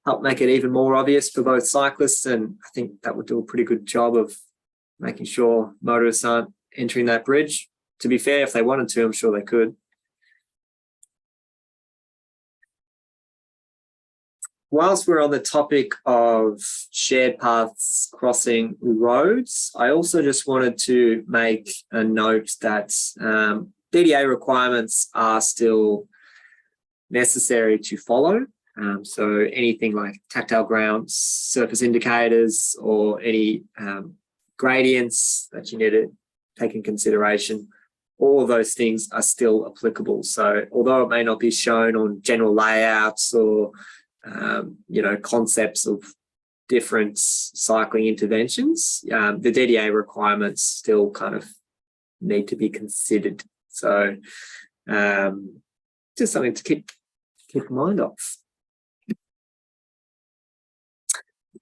help make it even more obvious for both cyclists, and I think that would do a pretty good job of making sure motorists aren't entering that bridge. To be fair, if they wanted to, I'm sure they could. Whilst we're on the topic of shared paths crossing roads, I also just wanted to make a note that DDA requirements are still necessary to follow. So anything like tactile ground surface indicators or any gradients that you need to take in consideration, all of those things are still applicable. So although it may not be shown on general layouts or concepts of different cycling interventions, the DDA requirements still kind of need to be considered. So just something to keep in mind of.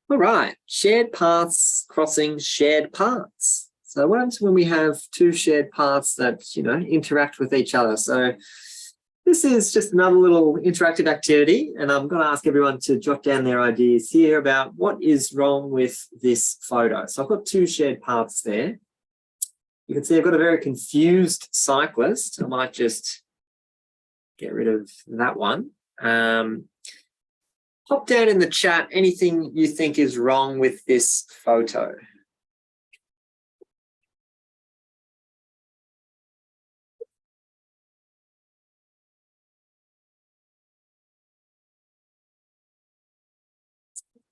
All right, shared paths crossing shared paths. So what happens when we have two shared paths that, interact with each other? So this is just another little interactive activity, and I'm going to ask everyone to jot down their ideas here about what is wrong with this photo. So I've got two shared paths there. You can see I've got a very confused cyclist. I might just get rid of that one. Pop down in the chat anything you think is wrong with this photo.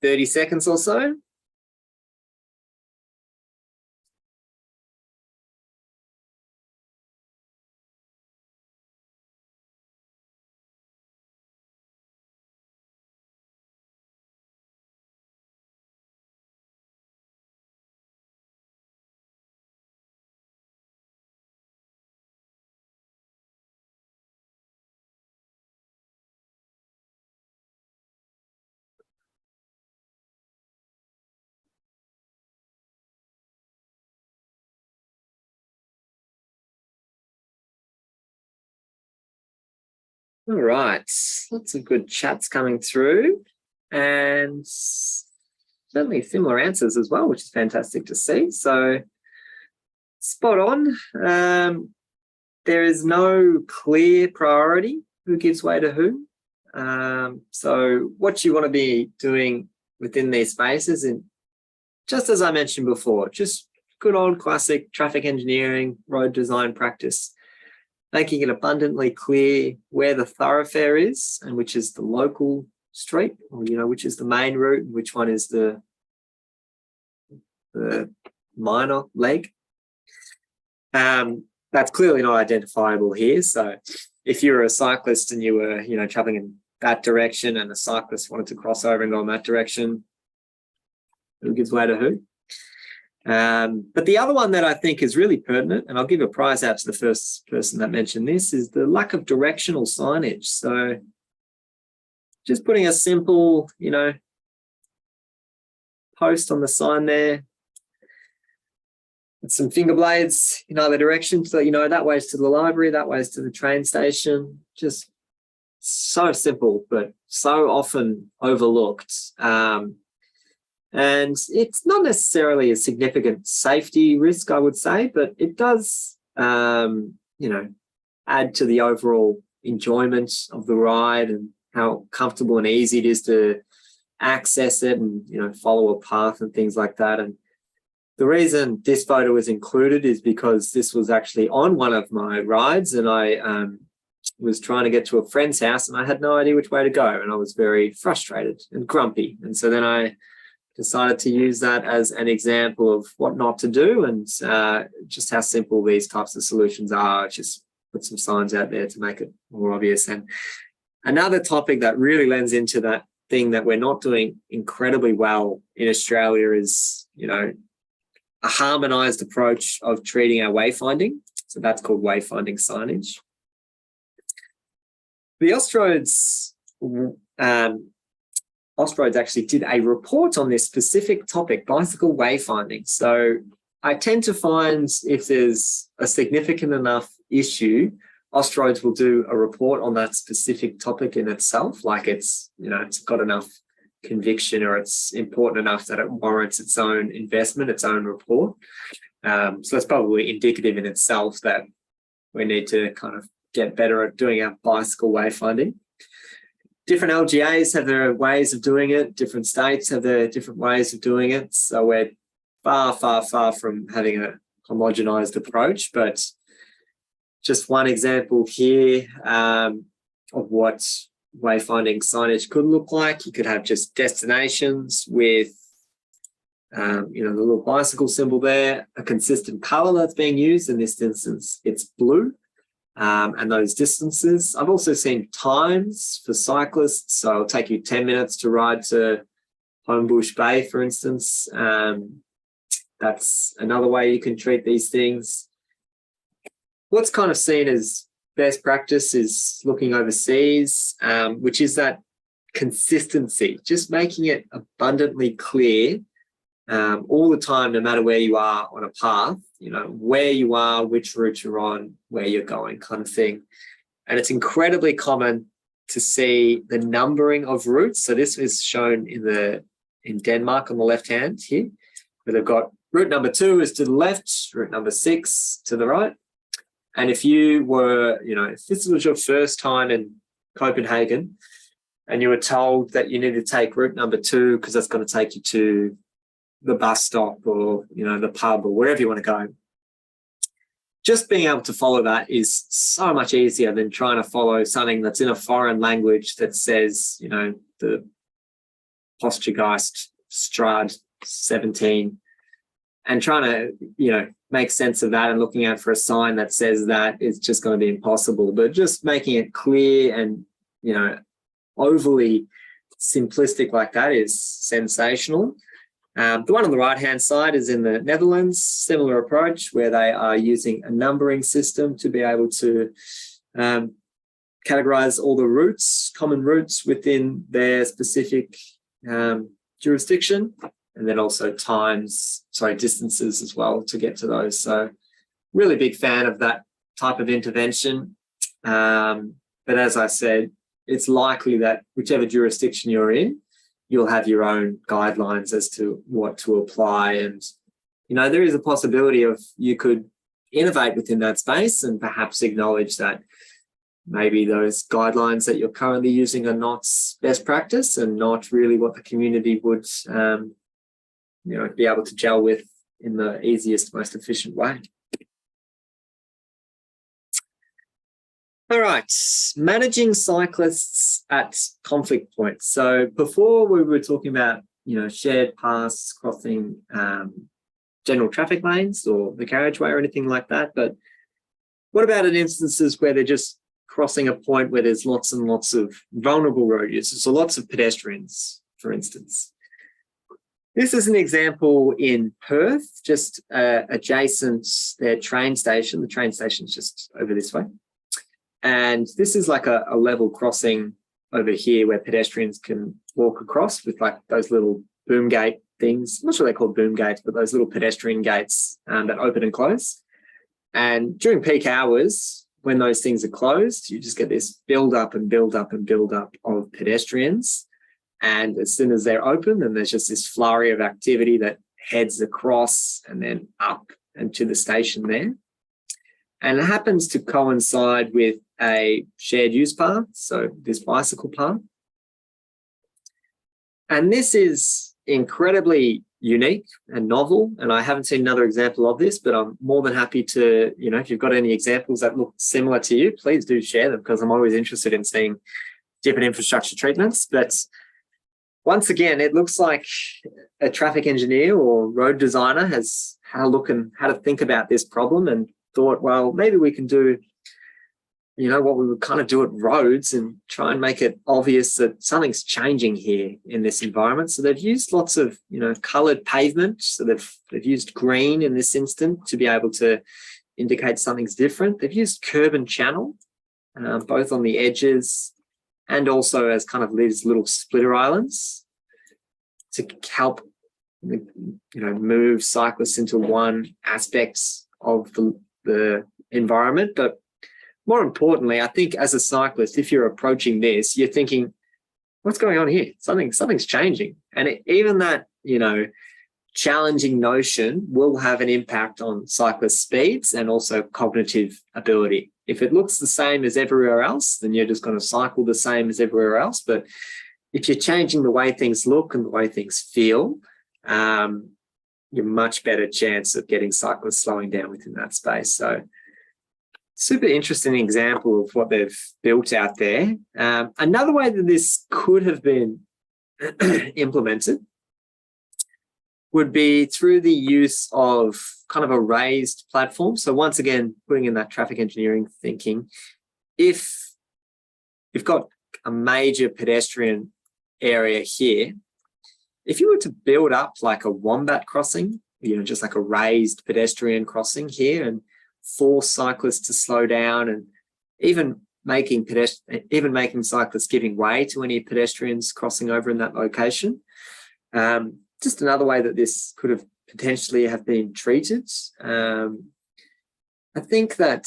"30 seconds or so. All right, lots of good chats coming through, and certainly similar answers as well, which is fantastic to see. So spot on. There is no clear priority who gives way to who. So what you want to be doing within these spaces, and just as I mentioned before, just good old classic traffic engineering, road design practice, making it abundantly clear where the thoroughfare is and which is the local street, or, which is the main route, and which one is the minor leg. That's clearly not identifiable here. So if you were a cyclist and you were, traveling in that direction and a cyclist wanted to cross over and go in that direction, who gives way to who? But the other one that I think is really pertinent, and I'll give a prize out to the first person that mentioned this, is the lack of directional signage. So just putting a simple, post on the sign there, with some finger blades in either direction, so that way's to the library, that way's to the train station. Just so simple, but so often overlooked. And it's not necessarily a significant safety risk, I would say, but it does, add to the overall enjoyment of the ride and how comfortable and easy it is to access it and, follow a path and things like that. And the reason this photo was included is because this was actually on one of my rides, and I was trying to get to a friend's house and I had no idea which way to go, and I was very frustrated and grumpy. And so then I decided to use that as an example of what not to do, and just how simple these types of solutions are. Just put some signs out there to make it more obvious. And another topic that really lends into that thing that we're not doing incredibly well in Australia is, a harmonized approach of treating our wayfinding. So that's called wayfinding signage. The Austroads actually did a report on this specific topic, bicycle wayfinding. So I tend to find if there's a significant enough issue, Austroads will do a report on that specific topic in itself, like it's got enough conviction, or it's important enough that it warrants its own investment, its own report. So it's probably indicative in itself that we need to kind of get better at doing our bicycle wayfinding. Different LGAs have their ways of doing it. Different states have their different ways of doing it. So we're far, far, far from having a homogenized approach. But just one example here of what wayfinding signage could look like. You could have just destinations with, the little bicycle symbol there, a consistent color that's being used. In this instance, it's blue. And those distances. I've also seen times for cyclists. So it'll take you 10 minutes to ride to Homebush Bay, for instance. That's another way you can treat these things. What's kind of seen as best practice is looking overseas, which is that consistency, just making it abundantly clear all the time, no matter where you are on a path, where you are, which route you're on, where you're going, kind of thing. And it's incredibly common to see the numbering of routes. So this is shown in Denmark on the left hand here, where they've got route number 2 is to the left, route number 6 to the right. And if you were, if this was your first time in Copenhagen and you were told that you need to take route number 2 because that's going to take you to the bus stop or, the pub or wherever you want to go, just being able to follow that is so much easier than trying to follow something that's in a foreign language that says, the Postgeist Strad 17, and trying to, make sense of that and looking out for a sign that says that is just going to be impossible. But just making it clear and, overly simplistic like that is sensational. The one on the right-hand side is in the Netherlands, similar approach, where they are using a numbering system to be able to categorize all the routes, common routes within their specific jurisdiction, and then also distances as well to get to those. So really big fan of that type of intervention. But as I said, it's likely that whichever jurisdiction you're in, you'll have your own guidelines as to what to apply. And, there is a possibility of you could innovate within that space and perhaps acknowledge that maybe those guidelines that you're currently using are not best practice and not really what the community would, be able to gel with in the easiest, most efficient way. All right, managing cyclists at conflict points. So before we were talking about, shared paths, crossing general traffic lanes or the carriageway or anything like that. But what about in instances where they're just crossing a point where there's lots and lots of vulnerable road users, so lots of pedestrians, for instance? This is an example in Perth, just adjacent their train station. The train station is just over this way. And this is like a level crossing over here where pedestrians can walk across with like those little boom gate things. I'm not sure they're called boom gates, but those little pedestrian gates that open and close. And during peak hours, when those things are closed, you just get this build up and build up and build up of pedestrians. And as soon as they're open, then there's just this flurry of activity that heads across and then up and to the station there. And it happens to coincide with a shared use path, so this bicycle path. And this is incredibly unique and novel, and I haven't seen another example of this, but I'm more than happy to, if you've got any examples that look similar to you, please do share them, because I'm always interested in seeing different infrastructure treatments. But once again, it looks like a traffic engineer or road designer has had a look and how to think about this problem and thought, well, maybe we can do, what we would kind of do at roads and try and make it obvious that something's changing here in this environment. So they've used lots of, coloured pavement. So they've used green in this instant to be able to indicate something's different. They've used curb and channel, both on the edges and also as kind of these little splitter islands to help, move cyclists into one aspect of the environment. But more importantly, I think as a cyclist, if you're approaching this, you're thinking, what's going on here? Something's changing. And even that, challenging notion will have an impact on cyclist speeds and also cognitive ability. If it looks the same as everywhere else, then you're just going to cycle the same as everywhere else. But if you're changing the way things look and the way things feel, you're much better chance of getting cyclists slowing down within that space. So super interesting example of what they've built out there. Another way that this could have been implemented would be through the use of kind of a raised platform. So once again, putting in that traffic engineering thinking, if you've got a major pedestrian area here, if you were to build up like a wombat crossing, just like a raised pedestrian crossing here and force cyclists to slow down, and even making cyclists giving way to any pedestrians crossing over in that location. Just another way that this could have potentially have been treated. I think that,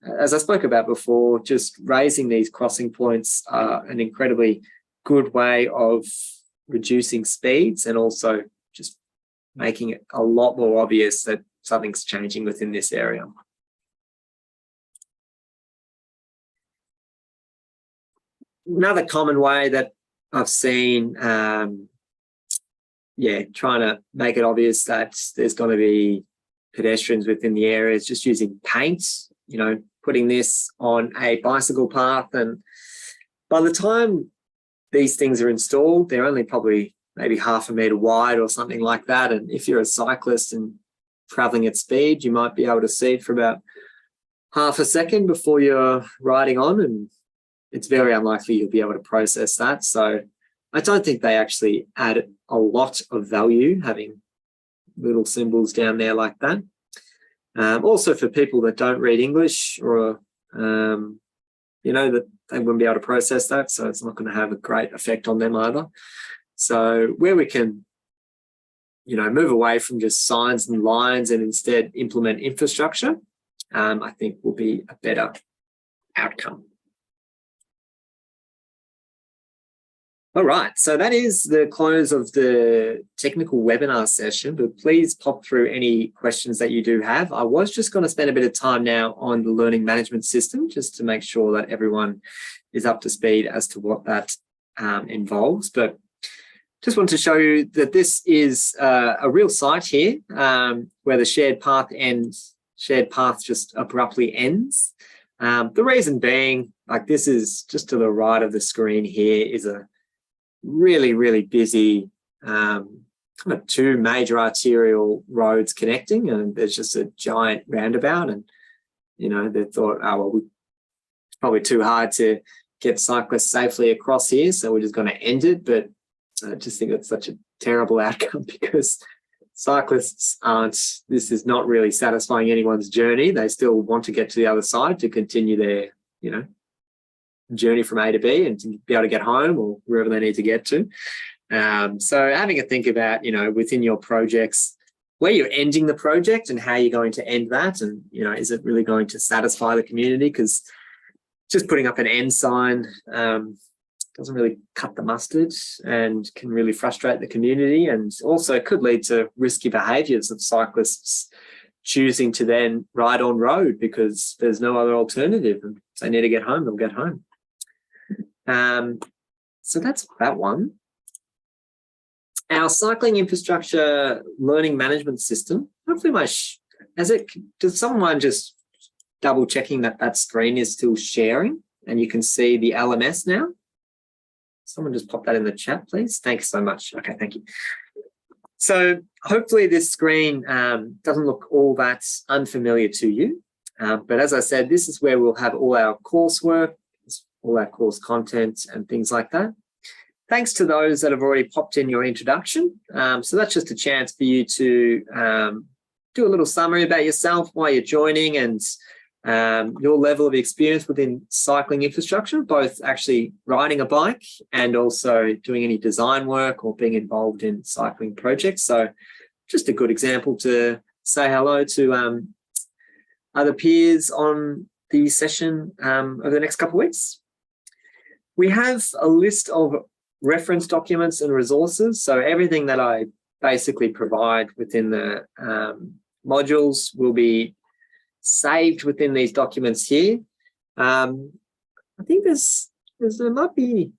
as I spoke about before, just raising these crossing points are an incredibly good way of reducing speeds and also just making it a lot more obvious that something's changing within this area. Another common way that I've seen, trying to make it obvious that there's going to be pedestrians within the area is just using paint, putting this on a bicycle path. And by the time these things are installed, they're only probably maybe 0.5 meter wide or something like that. And if you're a cyclist and traveling at speed, you might be able to see it for about half a second before you're riding on, and it's very unlikely you'll be able to process that. So I don't think they actually add a lot of value having little symbols down there like that. Also for people that don't read English or, that they wouldn't be able to process that. So it's not going to have a great effect on them either. So where we can, move away from just signs and lines and instead implement infrastructure, I think will be a better outcome. All right, so that is the close of the technical webinar session, but please pop through any questions that you do have. I was just going to spend a bit of time now on the learning management system just to make sure that everyone is up to speed as to what that involves. But just want to show you that this is a real site here where the shared path just abruptly ends. The reason being, like, this is just to the right of the screen here is a really, really busy kind of 2 major arterial roads connecting, and there's just a giant roundabout. And they thought, it's probably too hard to get cyclists safely across here, so we're just going to end it. But I just think it's such a terrible outcome because cyclists this is not really satisfying anyone's journey. They still want to get to the other side to continue their journey from A to B and to be able to get home or wherever they need to get to. So having a think about, within your projects, where you're ending the project and how you're going to end that. And, is it really going to satisfy the community? Because just putting up an end sign doesn't really cut the mustard and can really frustrate the community, and also could lead to risky behaviours of cyclists choosing to then ride on road because there's no other alternative. And if they need to get home, they'll get home. So that's that one. Our cycling infrastructure learning management system, hopefully does someone mind just double checking that screen is still sharing and you can see the LMS now? Someone just pop that in the chat, please. Thanks so much. Okay, thank you. So hopefully this screen doesn't look all that unfamiliar to you. But as I said, this is where we'll have all our coursework, all our course content and things like that. Thanks to those that have already popped in your introduction. So that's just a chance for you to do a little summary about yourself, why you're joining, and your level of experience within cycling infrastructure, both actually riding a bike and also doing any design work or being involved in cycling projects. So just a good example to say hello to other peers on the session over the next couple of weeks. We have a list of reference documents and resources. So everything that I basically provide within the modules will be saved within these documents here. I think there might be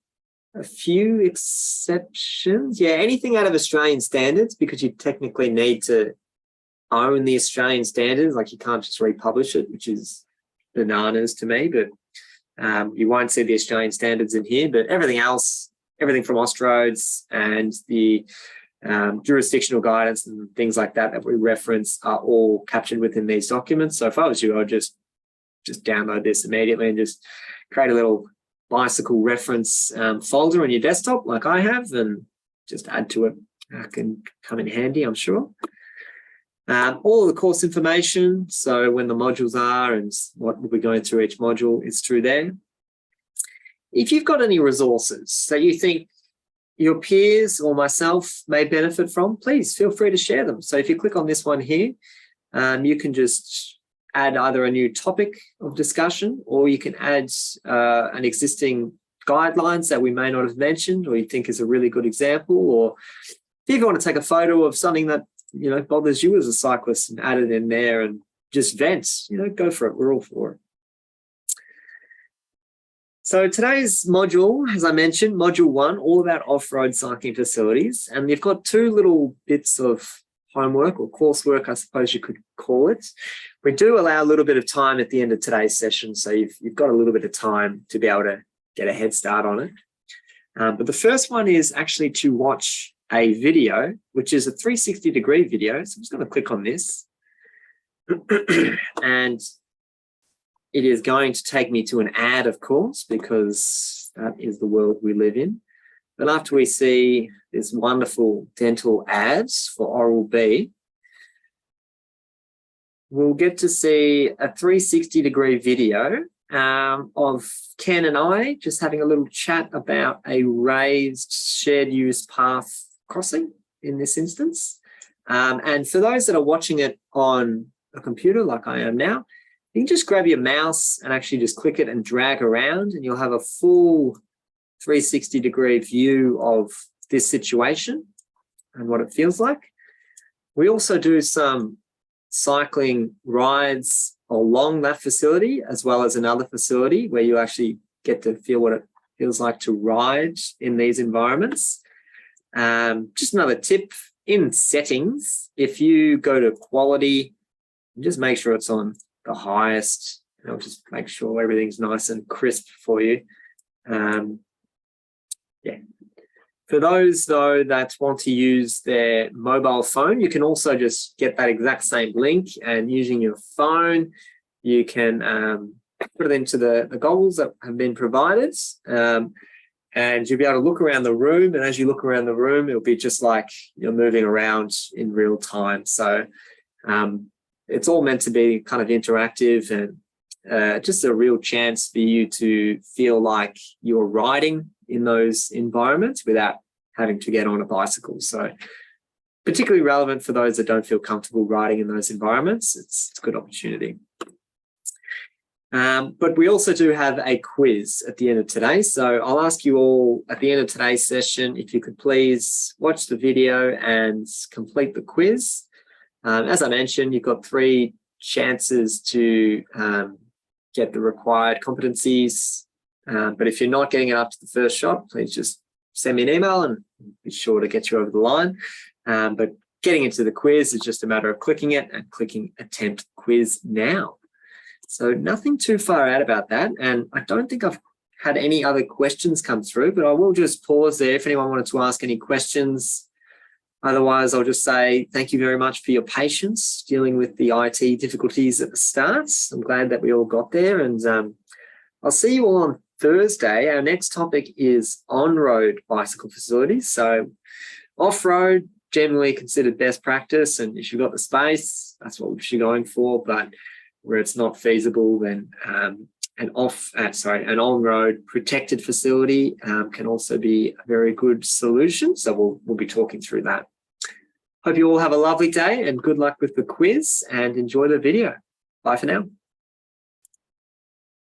a few exceptions. Yeah, anything out of Australian standards, because you technically need to own the Australian standards. Like, you can't just republish it, which is bananas to me, but you won't see the Australian standards in here. But everything else, everything from Austroads and the jurisdictional guidance and things like that that we reference are all captured within these documents. So if I was you, I'd just download this immediately and just create a little bicycle reference folder on your desktop like I have, and just add to it. That can come in handy, I'm sure. All of the course information, so when the modules are and what we'll be going through each module is through there. If you've got any resources that you think your peers or myself may benefit from, please feel free to share them. So if you click on this one here, you can just add either a new topic of discussion, or you can add an existing guidelines that we may not have mentioned or you think is a really good example. Or if you want to take a photo of something that bothers you as a cyclist and add it in there and just vent, go for it. We're all for it. So today's module, as I mentioned, module 1, all about off-road cycling facilities. And you've got 2 little bits of homework or coursework, I suppose you could call it. We do allow a little bit of time at the end of today's session, so you've got a little bit of time to be able to get a head start on it. But the first one is actually to watch a video, which is a 360-degree video. So I'm just going to click on this. And it is going to take me to an ad, of course, because that is the world we live in. But after we see this wonderful dental ads for Oral-B, we'll get to see a 360-degree video of Ken and I just having a little chat about a raised shared use path crossing in this instance. And for those that are watching it on a computer like I am now, you can just grab your mouse and actually just click it and drag around, and you'll have a full 360-degree view of this situation and what it feels like. We also do some cycling rides along that facility, as well as another facility where you actually get to feel what it feels like to ride in these environments. Just another tip, in settings, if you go to quality, just make sure it's on the highest. I'll just make sure everything's nice and crisp for you. Yeah. For those, though, that want to use their mobile phone, you can also just get that exact same link, and using your phone, you can put it into the goggles that have been provided, and you'll be able to look around the room. And as you look around the room, it'll be just like you're moving around in real time. So it's all meant to be kind of interactive and just a real chance for you to feel like you're riding in those environments without having to get on a bicycle. So particularly relevant for those that don't feel comfortable riding in those environments. It's a good opportunity. But we also do have a quiz at the end of today. So I'll ask you all at the end of today's session, if you could please watch the video and complete the quiz. As I mentioned, you've got 3 chances to get the required competencies. But if you're not getting it up to the first shot, please just send me an email and be sure to get you over the line. But getting into the quiz is just a matter of clicking it and clicking attempt quiz now. So nothing too far out about that. And I don't think I've had any other questions come through, but I will just pause there if anyone wanted to ask any questions. Otherwise, I'll just say thank you very much for your patience dealing with the IT difficulties at the start. I'm glad that we all got there, and I'll see you all on Thursday. Our next topic is on-road bicycle facilities. So off-road, generally considered best practice, and if you've got the space, that's what we should be going for. But where it's not feasible, then an on-road protected facility can also be a very good solution. So we'll be talking through that. Hope you all have a lovely day and good luck with the quiz, and enjoy the video. Bye for now.